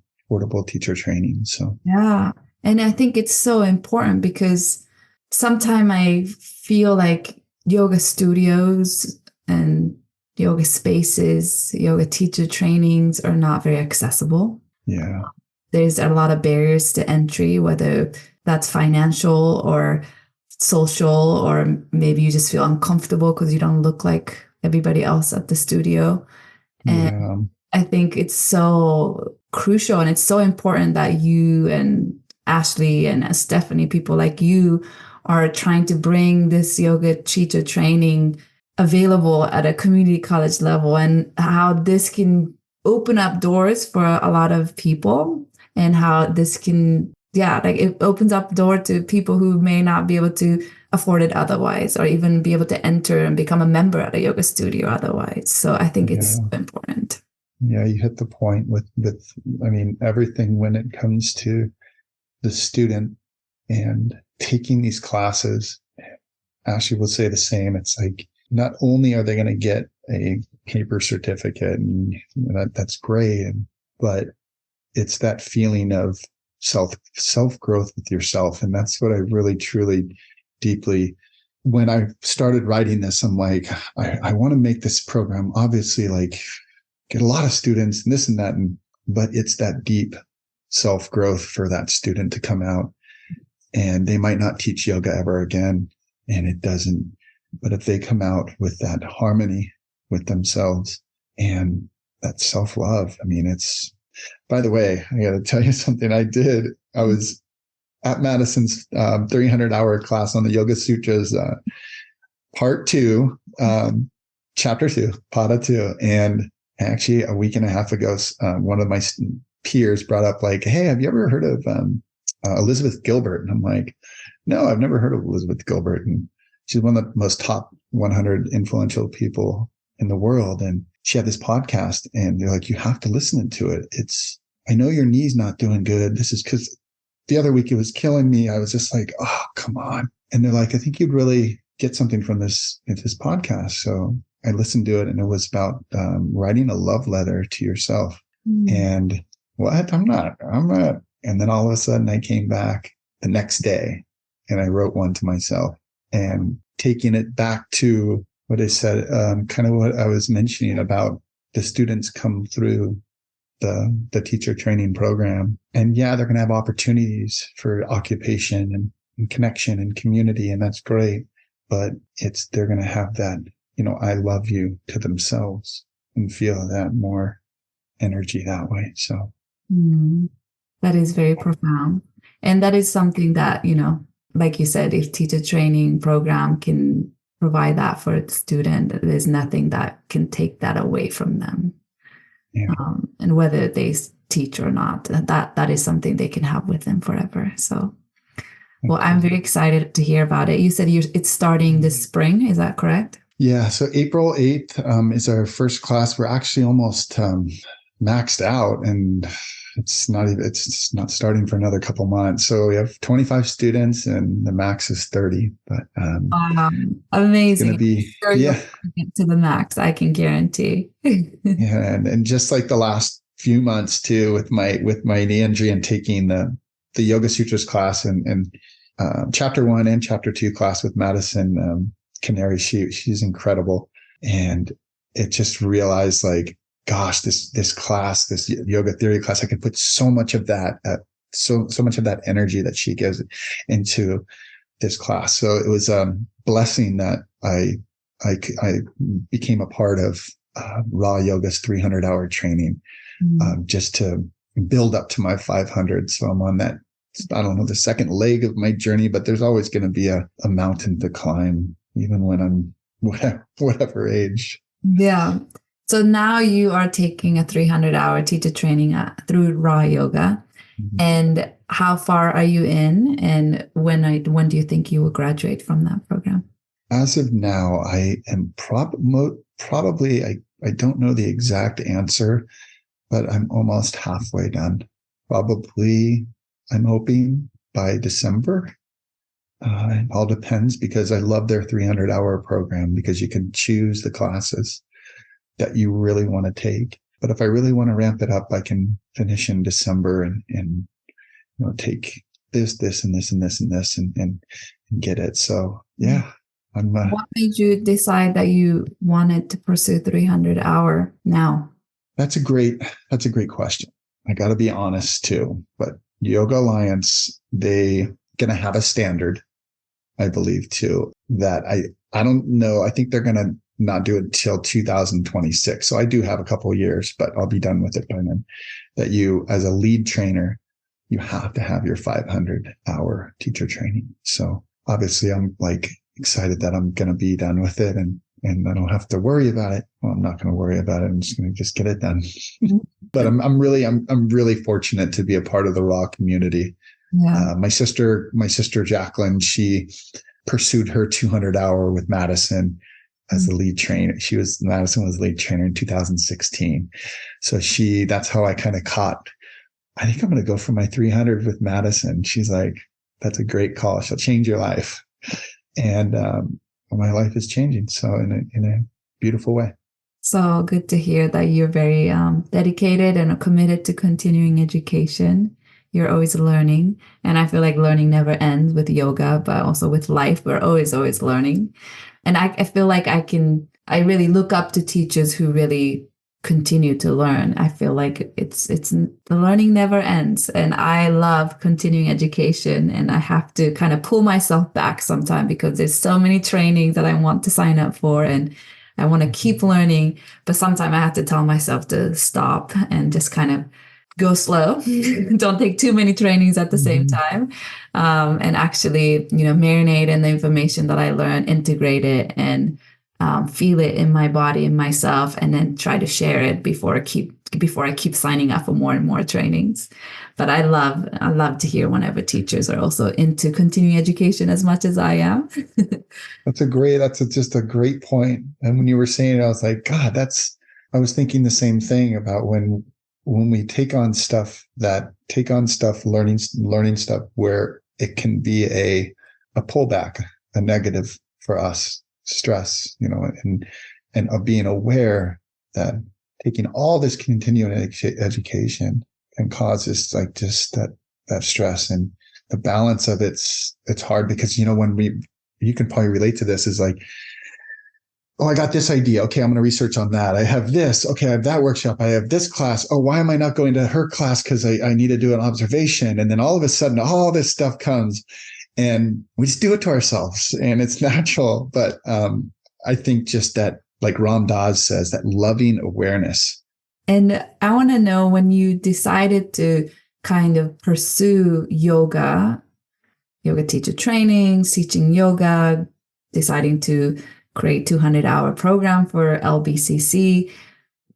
teacher training. So, yeah. And I think it's so important because sometimes I feel like yoga studios and yoga spaces, yoga teacher trainings are not very accessible. yeah. There's a lot of barriers to entry, whether that's financial or social, or maybe you just feel uncomfortable because you don't look like everybody else at the studio. And Yeah. I think it's so crucial and it's so important that you and Ashley and Stephanie, people like you, are trying to bring this yoga teacher training available at a community college level, and how this can open up doors for a lot of people, and how this can, like it opens up the door to people who may not be able to afford it otherwise, or even be able to enter and become a member at a yoga studio otherwise. So I think it's so important. Yeah, you hit the point with, I mean, everything when it comes to the student and taking these classes. Ashley will say the same. It's like, not only are they going to get a paper certificate, and that's great, but it's that feeling of self growth with yourself. And that's what I really, truly, deeply, when I started writing this, I'm like, I want to make this program, obviously, like, get a lot of students and this and that. But it's that deep self growth for that student to come out, and they might not teach yoga ever again. And it doesn't, but if they come out with that harmony with themselves and that self love, I mean, it's, by the way, I got to tell you something I did. I was at Madison's 300-hour class on the Yoga Sutras, part 2, chapter 2, pada 2. And actually a week and a half ago, one of my peers brought up like, hey, have you ever heard of Elizabeth Gilbert? And I'm like, no, I've never heard of Elizabeth Gilbert. And she's one of the most top 100 influential people in the world. And she had this podcast, and they're like, you have to listen to it. I know your knee's not doing good. This is because the other week it was killing me. I was just like, oh, come on. And they're like, I think you'd really get something from this podcast. So I listened to it, and it was about writing a love letter to yourself. And what? I'm not. And then all of a sudden I came back the next day and I wrote one to myself, and taking it back to what I said, kind of what I was mentioning about the students come through the teacher training program. And yeah, they're going to have opportunities for occupation and connection and community. And that's great. But they're going to have that, I love you to themselves, and feel that more energy that way. So that is very profound. And that is something that, like you said, if teacher training program can provide that for the student, there's nothing that can take that away from them. Yeah. And whether they teach or not, that is something they can have with them forever. So, well, I'm very excited to hear about it. You said it's starting this spring. Is that correct? Yeah. So April 8th is our first class. We're actually almost maxed out, and it's not starting for another couple months. So we have 25 students, and the max is 30. But amazing. It's going to be, get to the max, I can guarantee. Yeah, and just like the last few months too, with my Neandri and taking the Yoga Sutras class and chapter 1 and chapter 2 class with Madison Canary. She's incredible, and it just realized like, gosh, this class, this yoga theory class, I could put so much of that, so much of that energy that she gives into this class. So it was a blessing that I became a part of Raw Yoga's 300-hour training, just to build up to my 500. So I'm on that, I don't know, the second leg of my journey, but there's always going to be a mountain to climb, even when I'm whatever age. Yeah. So now you are taking a 300-hour teacher training through Raw Yoga. Mm-hmm. And how far are you in? And when do you think you will graduate from that program? As of now, I am probably, I don't know the exact answer, but I'm almost halfway done. Probably, I'm hoping by December. It all depends, because I love their 300-hour program, because you can choose the classes that you really want to take. But if I really want to ramp it up, I can finish in December and take this, and this, and this, and this, and get it. So yeah, What made you decide that you wanted to pursue 300-hour now? That's a great question. I got to be honest too, but Yoga Alliance, they going to have a standard, I believe too, that I don't know. I think they're going to not do it until 2026. So I do have a couple of years, but I'll be done with it by then. That you, as a lead trainer, you have to have your 500-hour teacher training. So obviously I'm like excited that I'm going to be done with it, and I don't have to worry about it. Well, I'm not going to worry about it. I'm just going to get it done. But I'm really fortunate to be a part of the Raw community. Yeah. My sister Jacqueline, she pursued her 200-hour with Madison as the lead trainer. Madison was the lead trainer in 2016. So that's how I kind of caught, I think I'm going to go for my 300 with Madison. She's like, that's a great call. She'll change your life. And my life is changing. So in a beautiful way. So good to hear that you're very dedicated and committed to continuing education. You're always learning. And I feel like learning never ends with yoga, but also with life. We're always learning. And I feel like I really look up to teachers who really continue to learn. I feel like it's the learning never ends. And I love continuing education. And I have to kind of pull myself back sometimes, because there's so many trainings that I want to sign up for, and I want to keep learning. But sometimes I have to tell myself to stop and just kind of go slow. Don't take too many trainings at the same time. And actually, marinate in the information that I learn, integrate it, and feel it in my body and myself, and then try to share it before I keep signing up for more and more trainings. But I love to hear whenever teachers are also into continuing education as much as I am. That's just a great point. And when you were saying it, I was like, God, I was thinking the same thing about when we take on stuff, learning stuff where it can be a pullback, a negative for us, stress, and of being aware that taking all this continuing education can cause this, like, just that stress, and the balance of it's hard, because, you can probably relate to this, is like, oh, I got this idea. Okay, I'm going to research on that. I have this. Okay, I have that workshop. I have this class. Oh, why am I not going to her class? Because I need to do an observation. And then all of a sudden, all this stuff comes, and we just do it to ourselves, and it's natural. But I think just that, like Ram Dass says, that loving awareness. And I want to know, when you decided to kind of pursue yoga teacher trainings, teaching yoga, deciding to create 200-hour program for LBCC,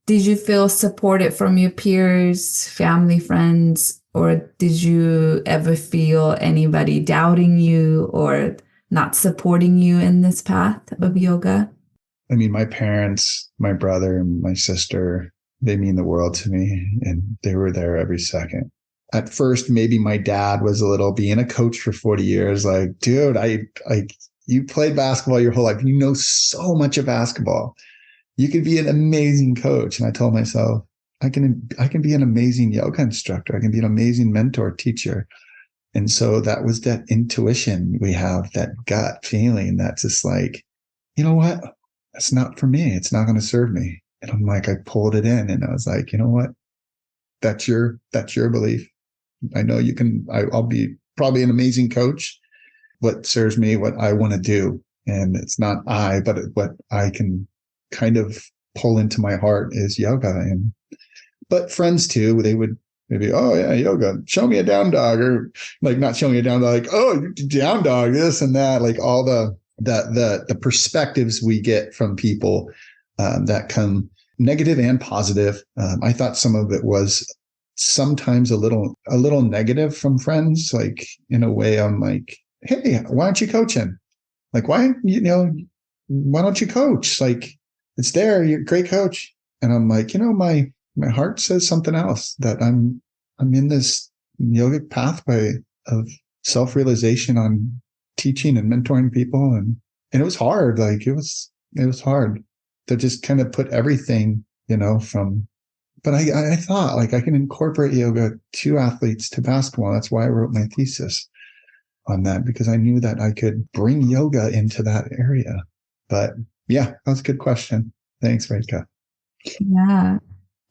did you feel supported from your peers, family, friends, or did you ever feel anybody doubting you or not supporting you in this path of yoga? I mean, my parents, my brother, and my sister, they mean the world to me, and they were there every second. At first, maybe my dad was a little, being a coach for 40 years, like, dude, you played basketball your whole life. You know so much of basketball. You could be an amazing coach. And I told myself, I can be an amazing yoga instructor. I can be an amazing mentor, teacher. And so that was that intuition we have, that gut feeling that's just like, you know what? That's not for me. It's not going to serve me. And I'm like, I pulled it in, and I was like, you know what? That's your belief. I know you can, I'll be probably an amazing coach. What serves me, what I want to do. And it's not but what I can kind of pull into my heart is yoga. But friends too, they would maybe, oh yeah, yoga, show me a down dog, or like, not show me a down dog, like, oh, down dog, this and that, like all the perspectives we get from people that come negative and positive. I thought some of it was sometimes a little negative from friends, like, in a way I'm like, hey, why aren't you coaching? Like, why don't you coach? Like, it's there. You're a great coach. And I'm like, my heart says something else, that I'm in this yogic pathway of self-realization on teaching and mentoring people. And it was hard. Like it was hard to just kind of put everything, but I thought like I can incorporate yoga to athletes, to basketball. That's why I wrote my thesis on that, because I knew that I could bring yoga into that area. But yeah, that's a good question. Thanks, Reka. Yeah.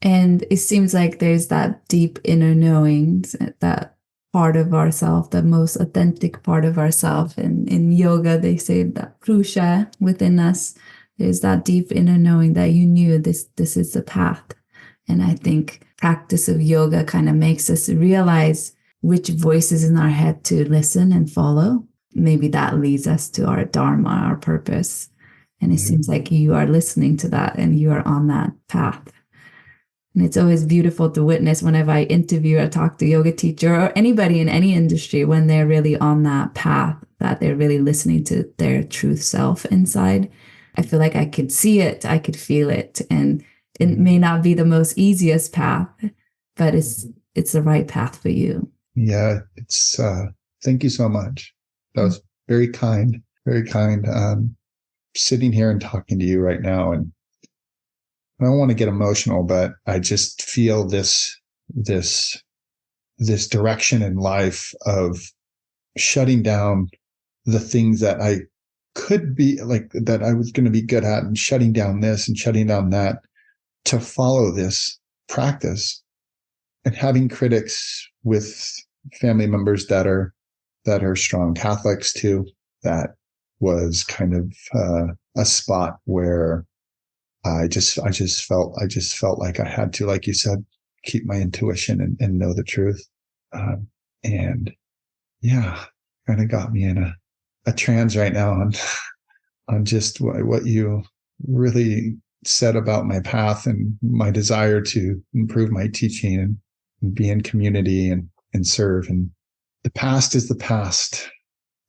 And it seems like there's that deep inner knowing, that part of ourself, the most authentic part of ourself. And in yoga, they say that prusha within us. There's that deep inner knowing that you knew this is the path. And I think practice of yoga kind of makes us realize which voices in our head to listen and follow. Maybe that leads us to our dharma, our purpose. And it seems like you are listening to that and you are on that path. And it's always beautiful to witness whenever I interview or talk to a yoga teacher or anybody in any industry, when they're really on that path, that they're really listening to their truth self inside. I feel like I could see it, I could feel it. And it may not be the most easiest path, but it's the right path for you. Yeah, it's thank you so much. That was very kind, very kind. Sitting here and talking to you right now, and I don't want to get emotional, but I just feel this direction in life of shutting down the things that I could be like, that I was going to be good at, and shutting down this and shutting down that to follow this practice, and having critics with family members that are strong Catholics too. That was kind of a spot where I just felt like I had to, like you said, keep my intuition and know the truth. And yeah, kind of got me in a trance right now on just what you really said about my path and my desire to improve my teaching and be in community and serve. And the past is the past.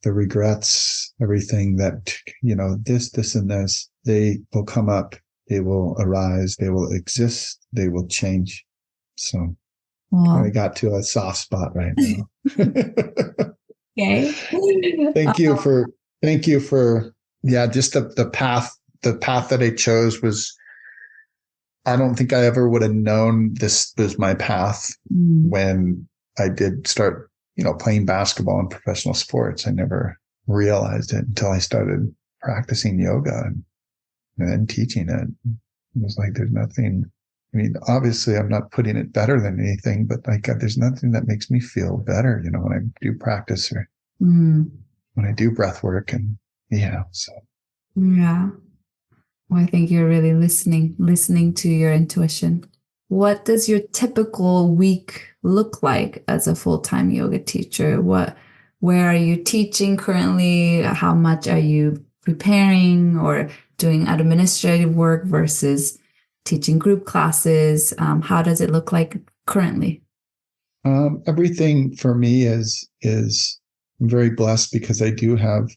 The regrets, everything that, this and this, they will come up. They will arise, they will exist, they will change. So I got to a soft spot right now. Okay. Thank you for just the path that I chose was, I don't think I ever would have known this was my path when I did start, playing basketball and professional sports. I never realized it until I started practicing yoga and teaching it. It was like, there's nothing, obviously I'm not putting it better than anything, but like, there's nothing that makes me feel better, when I do practice or when I do breath work. And so. Yeah. Well, I think you're really listening to your intuition. What does your typical week look like as a full-time yoga teacher? Where are you teaching currently? How much are you preparing or doing administrative work versus teaching group classes? How does it look like currently? Everything for me is I'm very blessed because I do have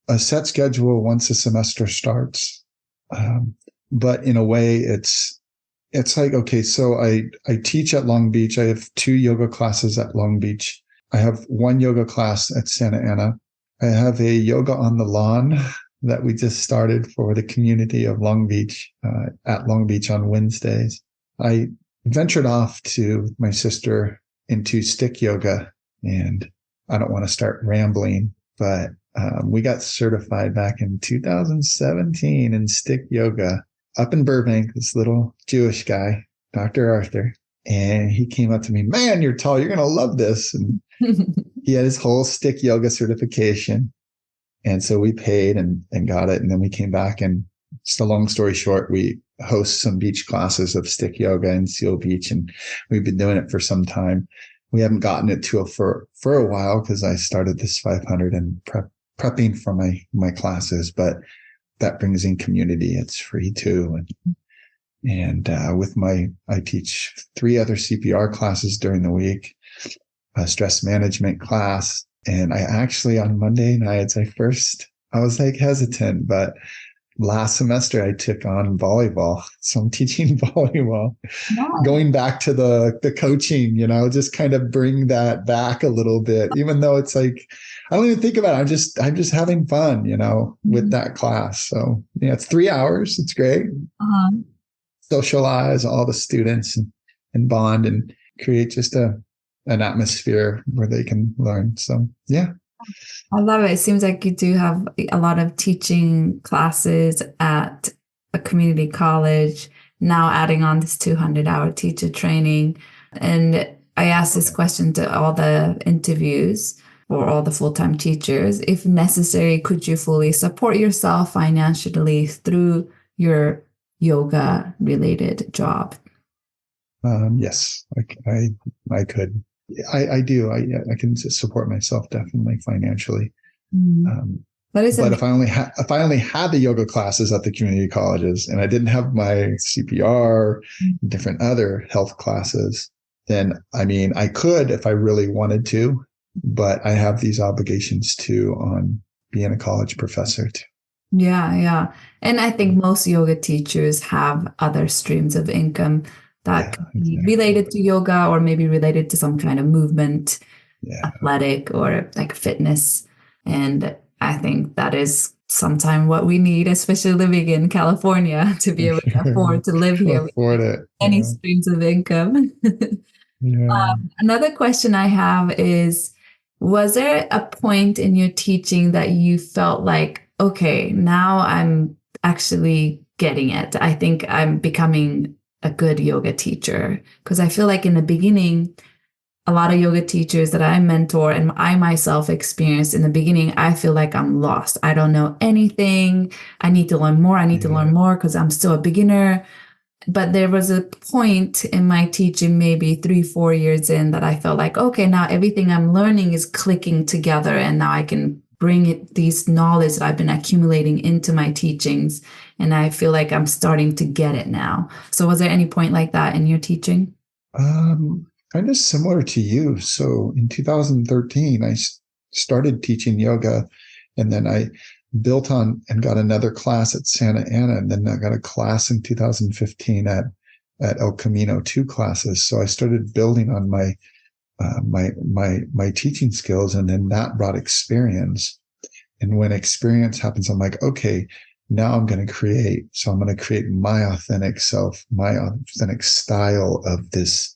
a set schedule once a semester starts. But in a way, it's like, okay, so I teach at Long Beach. I have 2 yoga classes at Long Beach. I have 1 yoga class at Santa Ana. I have a yoga on the lawn that we just started for the community of Long Beach, at Long Beach on Wednesdays. I ventured off to my sister into stick yoga, and I don't want to start rambling, but we got certified back in 2017 in stick yoga up in Burbank. This little Jewish guy, Dr. Arthur, and he came up to me, "Man, you're tall. You're going to love this." And he had his whole stick yoga certification. And so we paid and got it. And then we came back, and just a long story short, we host some beach classes of stick yoga in Seal Beach. And we've been doing it for some time. We haven't gotten it to for a while because I started this 500 and prepping for my classes, but that brings in community. It's free too. And I teach 3 other CPR classes during the week, a stress management class. And I actually, on Monday nights, I was like hesitant, but last semester I took on volleyball. So I'm teaching volleyball, going back to the coaching, just kind of bring that back a little bit, even though it's like, I don't even think about it. I'm just having fun, with that class. So yeah, it's 3 hours. It's great. Socialize all the students and bond and create just an atmosphere where they can learn. So yeah. I love it. It seems like you do have a lot of teaching classes at a community college, now adding on this 200-hour teacher training. And I asked this question to all the interviews for all the full-time teachers. If necessary, could you fully support yourself financially through your yoga-related job? Yes, I could. I do. I can support myself definitely financially. But if I only had the yoga classes at the community colleges and I didn't have my CPR, different other health classes, then I could if I really wanted to, but I have these obligations too on being a college professor too. Yeah. And I think most yoga teachers have other streams of income that could be related to yoga or maybe related to some kind of movement, athletic or like fitness. And I think that is sometimes what we need, especially living in California, to be able to afford to live here with any streams of income. Another question I have is, was there a point in your teaching that you felt like, okay, now I'm actually getting it. I think I'm becoming a good yoga teacher? Because I feel like in the beginning, a lot of yoga teachers that I mentor and I myself experienced in the beginning, I feel like I'm lost. I don't know anything. I need to learn more. I need to learn more because I'm still a beginner. But there was a point in my teaching, maybe 3-4 years in, that I felt like, okay, now everything I'm learning is clicking together and now I can bring these knowledge that I've been accumulating into my teachings. And I feel like I'm starting to get it now. So was there any point like that in your teaching? Kind of similar to you. So in 2013, I started teaching yoga, and then I built on and got another class at Santa Ana. And then I got a class in 2015 at El Camino, 2 classes. So I started building on my teaching skills, and then that brought experience. And when experience happens, I'm like, okay, now I'm going to create. So I'm going to create my authentic self, my authentic style of this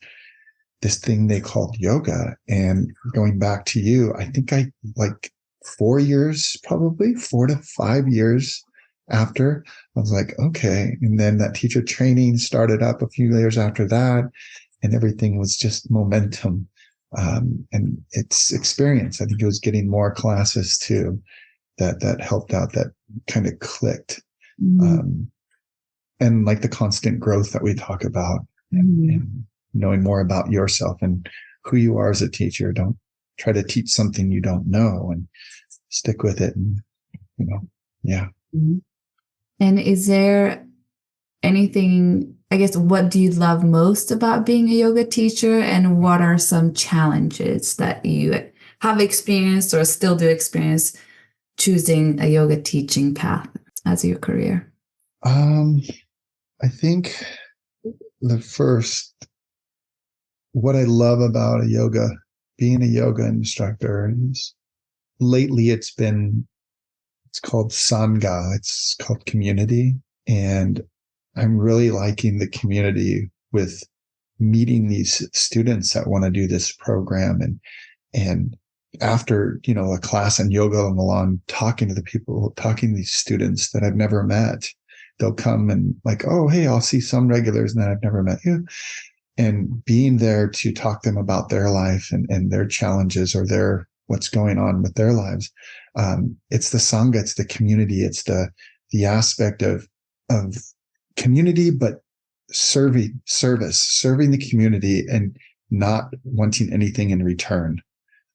thing they called yoga. And going back to you, I think I like 4 years, probably 4 to 5 years after, I was like, okay. And then that teacher training started up a few years after that, and everything was just momentum. And it's experience. I think it was getting more classes too that helped out, that kind of clicked. And like the constant growth that we talk about, and knowing more about yourself and who you are as a teacher. Don't try to teach something you don't know, and stick with it. And, And is there anything, I guess, what do you love most about being a yoga teacher? And what are some challenges that you have experienced or still do experience choosing a yoga teaching path as your career? I think what I love about being a yoga instructor is lately it's called Sangha. It's called community. And I'm really liking the community with meeting these students that want to do this program. And after, a class on yoga, I'm along talking to these students that I've never met. They'll come and like, oh, hey, I'll see some regulars and then I've never met you. And being there to talk to them about their life and their challenges or what's going on with their lives. It's the Sangha, it's the community, it's the aspect of community, but serving the community and not wanting anything in return.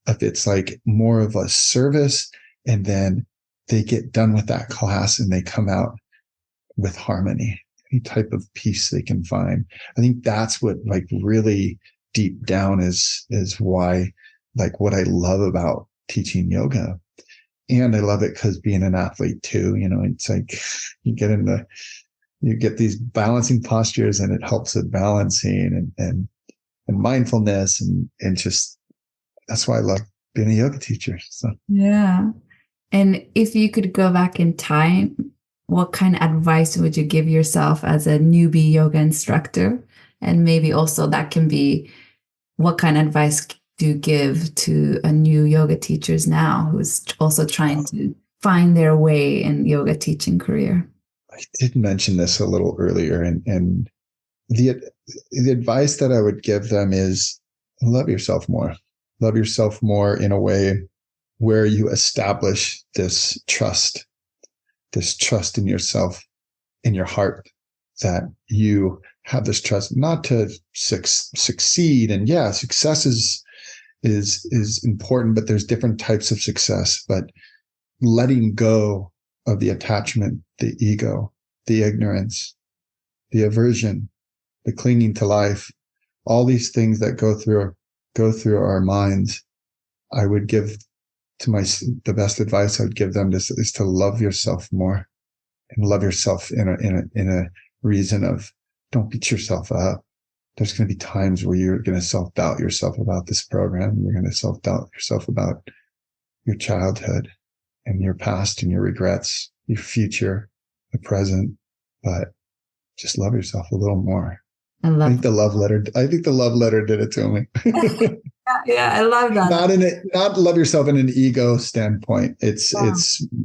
If it's like more of a service, and then they get done with that class and they come out with harmony, any type of peace they can find. I think that's what like really deep down is why like what I love about teaching yoga. And I love it because being an athlete too, it's like you get these balancing postures, and it helps with balancing and mindfulness, and just, that's why I love being a yoga teacher. So Yeah. And if you could go back in time, what kind of advice would you give yourself as a newbie yoga instructor? And maybe also that can be, what kind of advice do you give to a new yoga teachers now who's also trying to find their way in yoga teaching career? I did mention this a little earlier, and the advice that I would give them is love yourself more. Love yourself more in a way where you establish this trust in yourself, in your heart, that you have this trust not to succeed. And yeah, success is important, but there's different types of success. But letting go of the attachment, the ego, the ignorance, the aversion, the clinging to life, all these things that go through our minds, I would give the best advice I would give them is to love yourself more, and love yourself in a reason of, don't beat yourself up. There's going to be times where you're going to self-doubt yourself about this program. You're going to self-doubt yourself about your childhood and your past and your regrets, your future, the present, but just love yourself a little more. I think the love letter did it to me. Yeah, I love that. Not love yourself in an ego standpoint. It's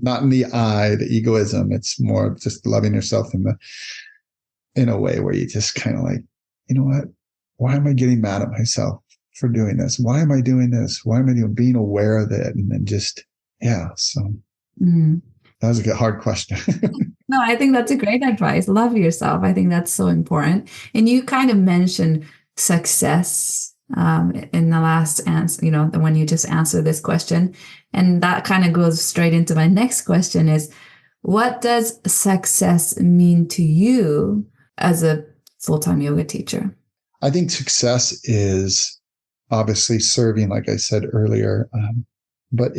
not in the I, the egoism. It's more just loving yourself in a way where you just kind of like, you know what? Why am I getting mad at myself for doing this? Why am I doing this? Why am I being aware of it? And then just, yeah. So that was a hard question. No, I think that's a great advice. Love yourself. I think that's so important. And you kind of mentioned success in the last answer, when you just answered this question. And that kind of goes straight into my next question is, what does success mean to you as a full-time yoga teacher? I think success is obviously serving, like I said earlier, but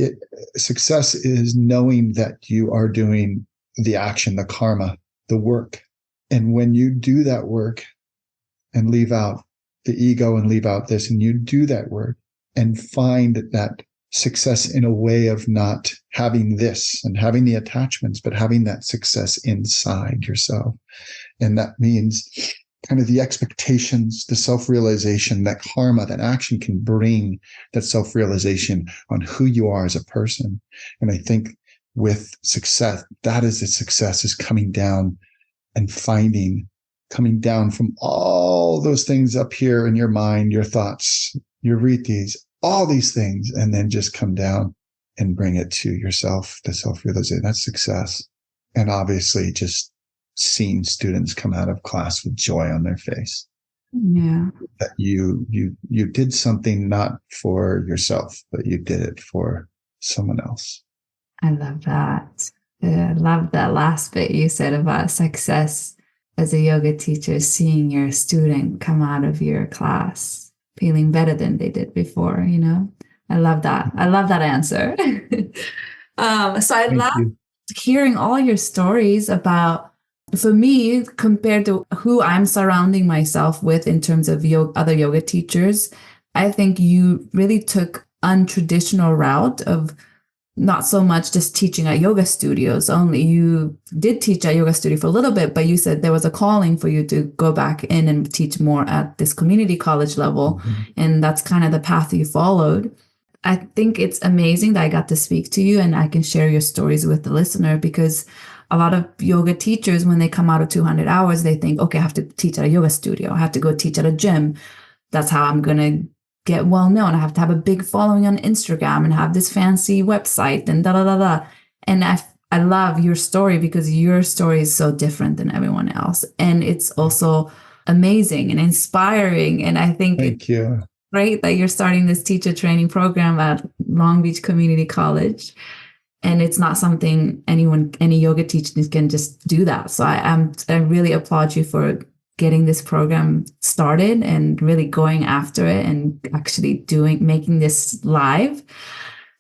success is knowing that you are doing the action, the karma, the work. And when you do that work and leave out the ego and leave out this, and you do that work and find that success in a way of not having this and having the attachments, but having that success inside yourself. And that means kind of the expectations, the self-realization, that karma, that action can bring that self-realization on who you are as a person. And I think with success, that is the success, is coming down and coming down from all those things up here in your mind, your thoughts, your vrittis, all these things, and then just come down and bring it to yourself, the self-realization. That's success. And obviously just seeing students come out of class with joy on their face. Yeah. That you did something not for yourself, but you did it for someone else. I love that. I love that last bit you said about success as a yoga teacher, seeing your student come out of your class feeling better than they did before, I love that. I love that answer. So I love hearing all your stories about, for me, compared to who I'm surrounding myself with in terms of other yoga teachers, I think you really took untraditional route of not so much just teaching at yoga studios only. You did teach at yoga studio for a little bit, but you said there was a calling for you to go back in and teach more at this community college level. Mm-hmm. And that's kind of the path you followed. I think it's amazing that I got to speak to you and I can share your stories with the listener, because a lot of yoga teachers, when they come out of 200 hours, they think, okay, I have to teach at a yoga studio. I have to go teach at a gym. That's how I'm going to get well known. I have to have a big following on Instagram and have this fancy website and da. And I love your story, because your story is so different than everyone else. And it's also amazing and inspiring. And I think Thank you. Great that you're starting this teacher training program at Long Beach Community College. And it's not something any yoga teacher can just do that. So I really applaud you for getting this program started and really going after it and actually making this live.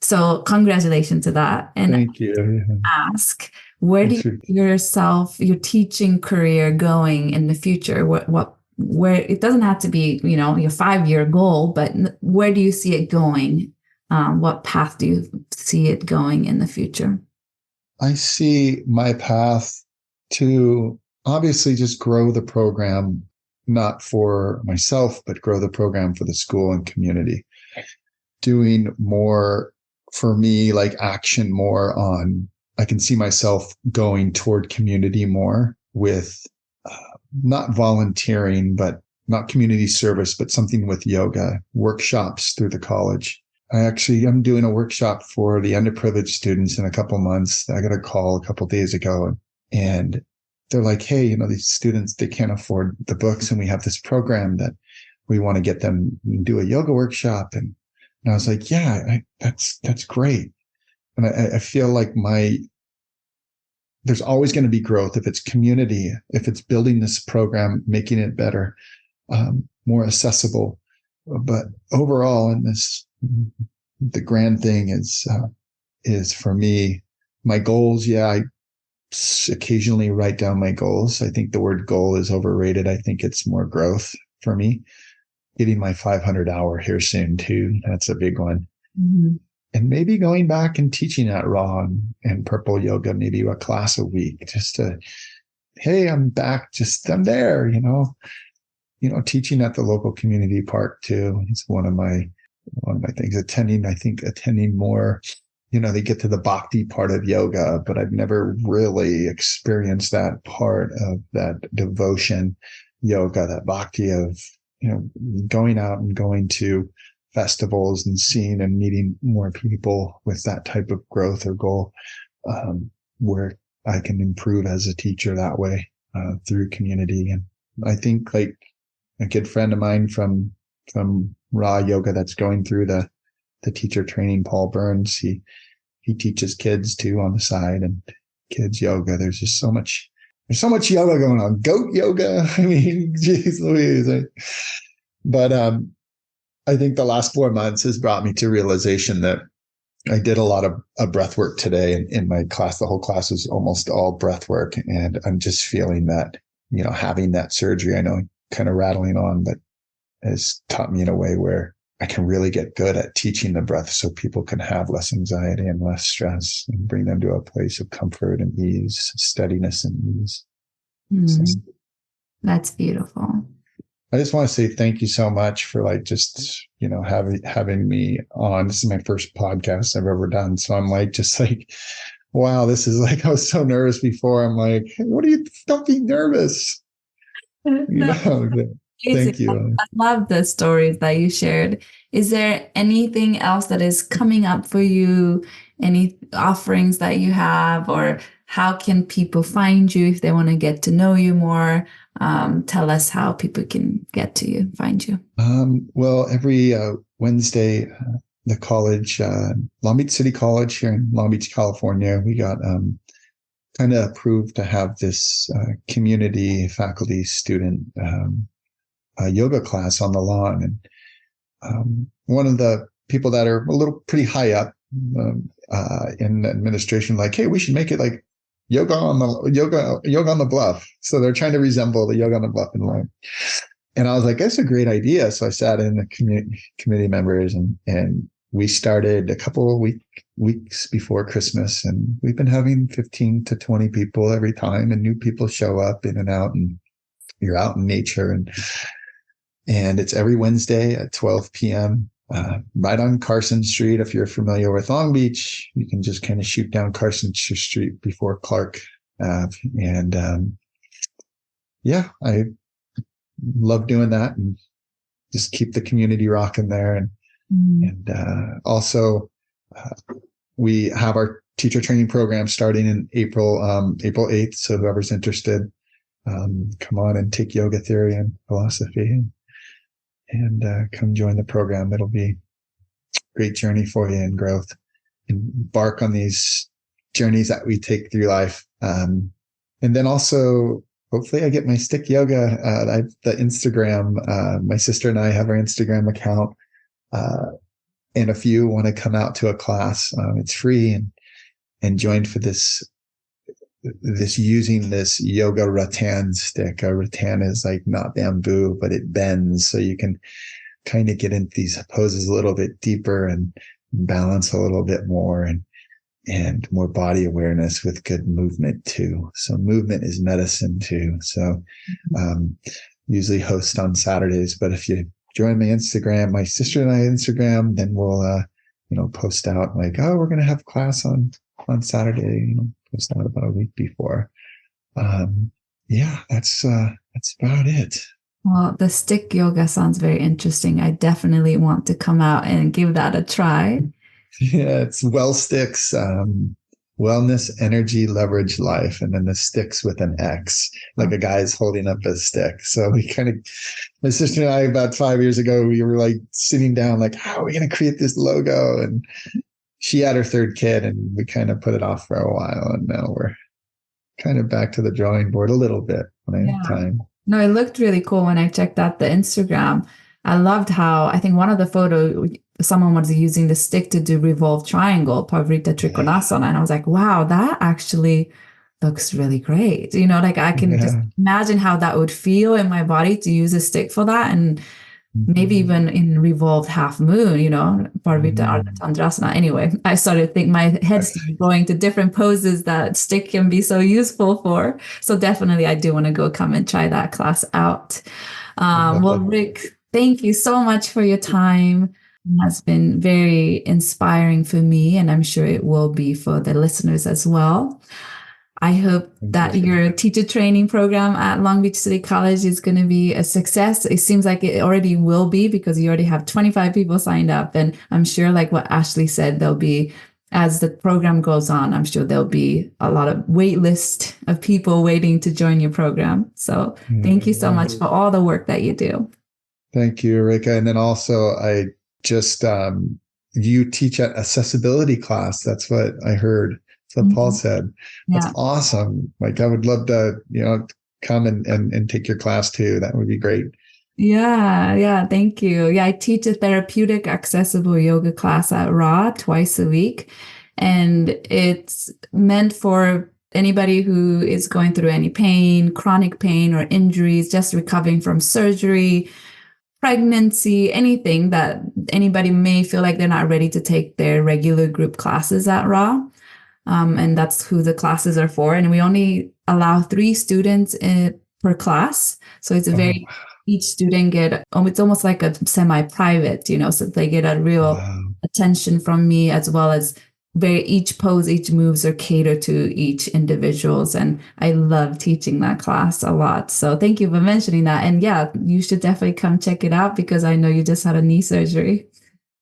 So congratulations to that. And thank you. ask, where do you see yourself, your teaching career going in the future? Where it doesn't have to be, you know, your 5-year goal, but where do you see it going? What path do you see it going in the future? I see my path to obviously just grow the program, not for myself, but grow the program for the school and community. Doing more for me, like action more on, I can see myself going toward community more with not volunteering, but not community service, but something with yoga, workshops through the college. I'm doing a workshop for the underprivileged students in a couple months. I got a call a couple days ago, and they're like, hey, you know, these students, they can't afford the books, and we have this program that we want to get them do a yoga workshop. And I was like, yeah, that's great. And I feel like there's always going to be growth if it's community, if it's building this program, making it better, more accessible. But overall, in this, the grand thing is for me, my goals. Yeah, I occasionally write down my goals. I think the word goal is overrated. I think it's more growth for me. Getting my 500-hour here soon too. That's a big one. Mm-hmm. And maybe going back and teaching at Raw and Purple Yoga, maybe a class a week, just to, hey, I'm back. I'm there, you know, teaching at the local community park too. It's one of my things. Attending more, you know, they get to the bhakti part of yoga, but I've never really experienced that part of that devotion yoga, that bhakti of, you know, going out and going to festivals and seeing and meeting more people with that type of growth or goal, where I can improve as a teacher that way, through community. And I think like a good friend of mine from Raw Yoga that's going through the teacher training, Paul Burns, he teaches kids too on the side, and kids yoga. There's so much yoga going on. Goat yoga. I mean, geez Louise. But I think the last 4 months has brought me to realization that I did a lot of breath work today in my class. The whole class was almost all breath work. And I'm just feeling that, you know, having that surgery, I know I'm kind of rattling on, but has taught me in a way where I can really get good at teaching the breath so people can have less anxiety and less stress and bring them to a place of comfort and ease, steadiness and ease. So, that's beautiful. I just want to say thank you so much for like just, you know, having me on. This is my first podcast I've ever done. So I'm like, just like, wow, this is like, I was so nervous before. I'm like, don't be nervous. You know, thank you. I love the stories that you shared. Is there anything else that is coming up for you? Any offerings that you have, or how can people find you if they want to get to know you more? Tell us how people can get to you, find you. Well, every Wednesday, the college, Long Beach City College here in Long Beach, California, we got kind of approved to have this community faculty student yoga class on the lawn. And on of the people that are a little pretty high up in administration, like, hey, we should make it like yoga on the bluff. So they're trying to resemble the yoga on the bluff in Lime. And I was like, that's a great idea. So I sat in the committee members and we started a couple of weeks before Christmas, and we've been having 15 to 20 people every time, and new people show up in and out, and you're out in nature. And it's every Wednesday at 12 p.m. Right on Carson Street. If you're familiar with Long Beach, you can just kind of shoot down Carson Street before Clark. Yeah, I love doing that, and just keep the community rocking there. And also, we have our teacher training program starting in April 8th. So whoever's interested, come on and take yoga theory and philosophy and come join the program. It'll be a great journey for you and growth. Embark on these journeys that we take through life. And then also, hopefully I get my stick yoga. The Instagram, my sister and I have our Instagram account. and a few want to come out to a class, it's free, and join for this using this yoga rattan stick. A rattan is like not bamboo, but it bends, so you can kind of get into these poses a little bit deeper and balance a little bit more, and more body awareness with good movement too. So movement is medicine too. So usually host on Saturdays, but if you join my Instagram, my sister and I Instagram, then we'll post out like, oh, we're gonna have class on Saturday. Post out about a week before. That's about it. Well, the stick yoga sounds very interesting. I definitely want to come out and give that a try. Yeah, it's sticks, wellness, energy, leverage, life, and then the sticks with an X, like a guy's holding up a stick. So we my sister and I, about 5 years ago, we were like sitting down, like, how are we going to create this logo? And she had her third kid, and we kind of put it off for a while, and now we're kind of back to the drawing board a little bit when I have time. No, it looked really cool when I checked out the Instagram. I loved how, I think one of the photos, someone was using the stick to do revolved triangle, Pavrita Trikonasana. And I was like, wow, that actually looks really great. I can just imagine how that would feel in my body to use a stick for that. And maybe even in revolved half moon, Pavrita Ardha Anyway, I started thinking, my head started going to different poses that stick can be so useful for. So definitely I do want to come and try that class out. Well, Rick, thank you so much for your time. It has been very inspiring for me, and I'm sure it will be for the listeners as well. I hope that your teacher training program at Long Beach City College is going to be a success. It seems like it already will be, because you already have 25 people signed up. And I'm sure, like what Ashley said, there'll be, as the program goes on, I'm sure there'll be a lot of wait list of people waiting to join your program. So thank you so much for all the work that you do. Thank you, Rika. And then also, I just, you teach at accessibility class. That's what I heard. That's what Paul said. That's awesome. Like, I would love to, come and take your class too. That would be great. Yeah. Thank you. Yeah. I teach a therapeutic accessible yoga class at RA twice a week. And it's meant for anybody who is going through any pain, chronic pain or injuries, just recovering from surgery, pregnancy, anything that anybody may feel like they're not ready to take their regular group classes at RA. And that's who the classes are for. And we only allow 3 students per class. So it's each student it's almost like a semi-private, so they get a real attention from me, as well as each pose, each moves are catered to each individuals. And I love teaching that class a lot. So thank you for mentioning that. And yeah, you should definitely come check it out, because I know you just had a knee surgery.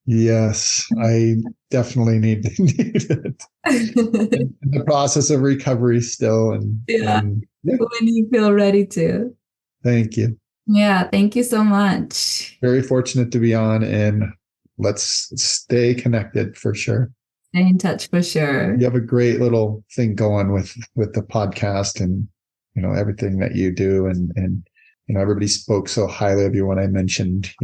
Yes, I definitely need it. In the process of recovery still. And when you feel ready to. Thank you. Yeah, thank you so much. Very fortunate to be on, and let's stay connected for sure. Stay in touch for sure. You have a great little thing going with the podcast and, everything that you do. And everybody spoke so highly of you when I mentioned,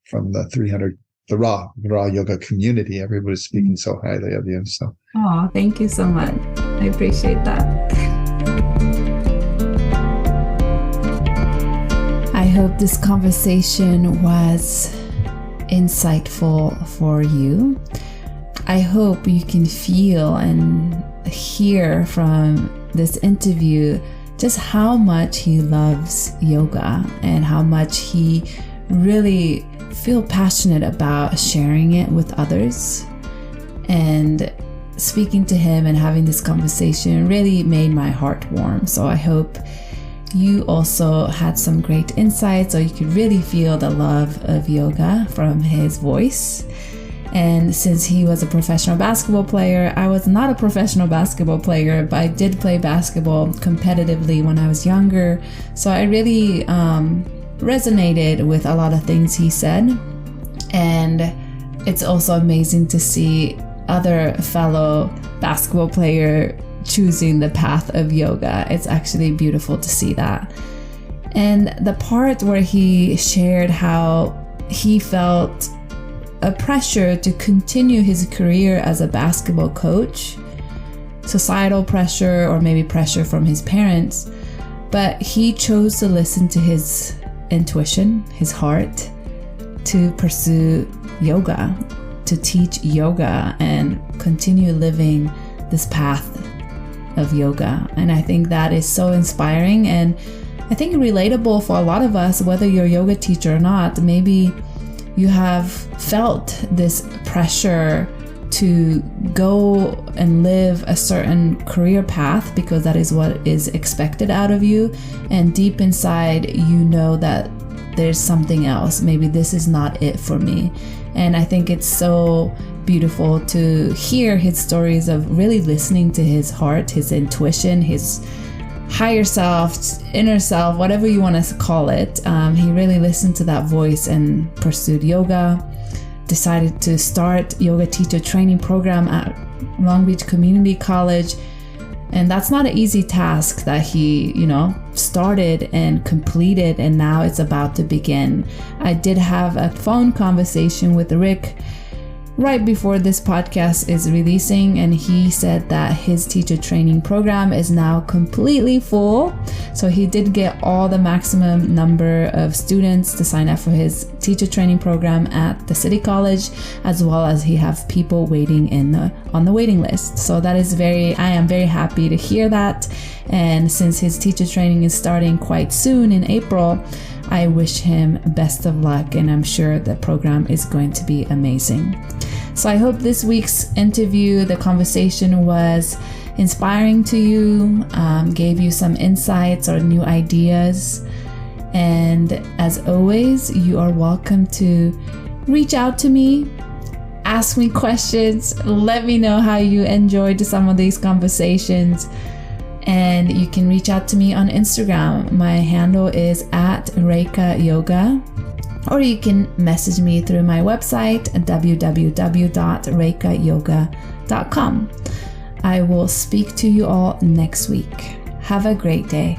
from the raw yoga community, everybody's speaking so highly of you. So, thank you so much. I appreciate that. I hope this conversation was insightful for you. I hope you can feel and hear from this interview just how much he loves yoga and how much he really feel passionate about sharing it with others. And speaking to him and having this conversation really made my heart warm. So I hope you also had some great insights, or you could really feel the love of yoga from his voice. And since he was a professional basketball player, I was not a professional basketball player, but I did play basketball competitively when I was younger. So I really resonated with a lot of things he said. And it's also amazing to see other fellow basketball player choosing the path of yoga. It's actually beautiful to see that. And the part where he shared how he felt a pressure to continue his career as a basketball coach, societal pressure, or maybe pressure from his parents. But he chose to listen to his intuition, his heart, to pursue yoga, to teach yoga and continue living this path of yoga. And I think that is so inspiring, and I think relatable for a lot of us, whether you're a yoga teacher or not. Maybe you have felt this pressure to go and live a certain career path because that is what is expected out of you. And deep inside, you know that there's something else. Maybe this is not it for me. And I think it's so beautiful to hear his stories of really listening to his heart, his intuition, his higher self, inner self, whatever you want to call it. He really listened to that voice and pursued yoga, decided to start yoga teacher training program at Long Beach Community College. And that's not an easy task that he, started and completed, and now it's about to begin. I did have a phone conversation with Rick right before this podcast is releasing, and he said that his teacher training program is now completely full. So he did get all the maximum number of students to sign up for his teacher training program at the City College, as well as he have people waiting on the waiting list. So that is I am very happy to hear that. And since his teacher training is starting quite soon in April, I wish him best of luck, and I'm sure the program is going to be amazing. So I hope this week's interview, the conversation, was inspiring to you, gave you some insights or new ideas. And as always, you are welcome to reach out to me, ask me questions, let me know how you enjoyed some of these conversations. And you can reach out to me on Instagram. My handle is @ReikaYoga. Or you can message me through my website, www.reikayoga.com. I will speak to you all next week. Have a great day.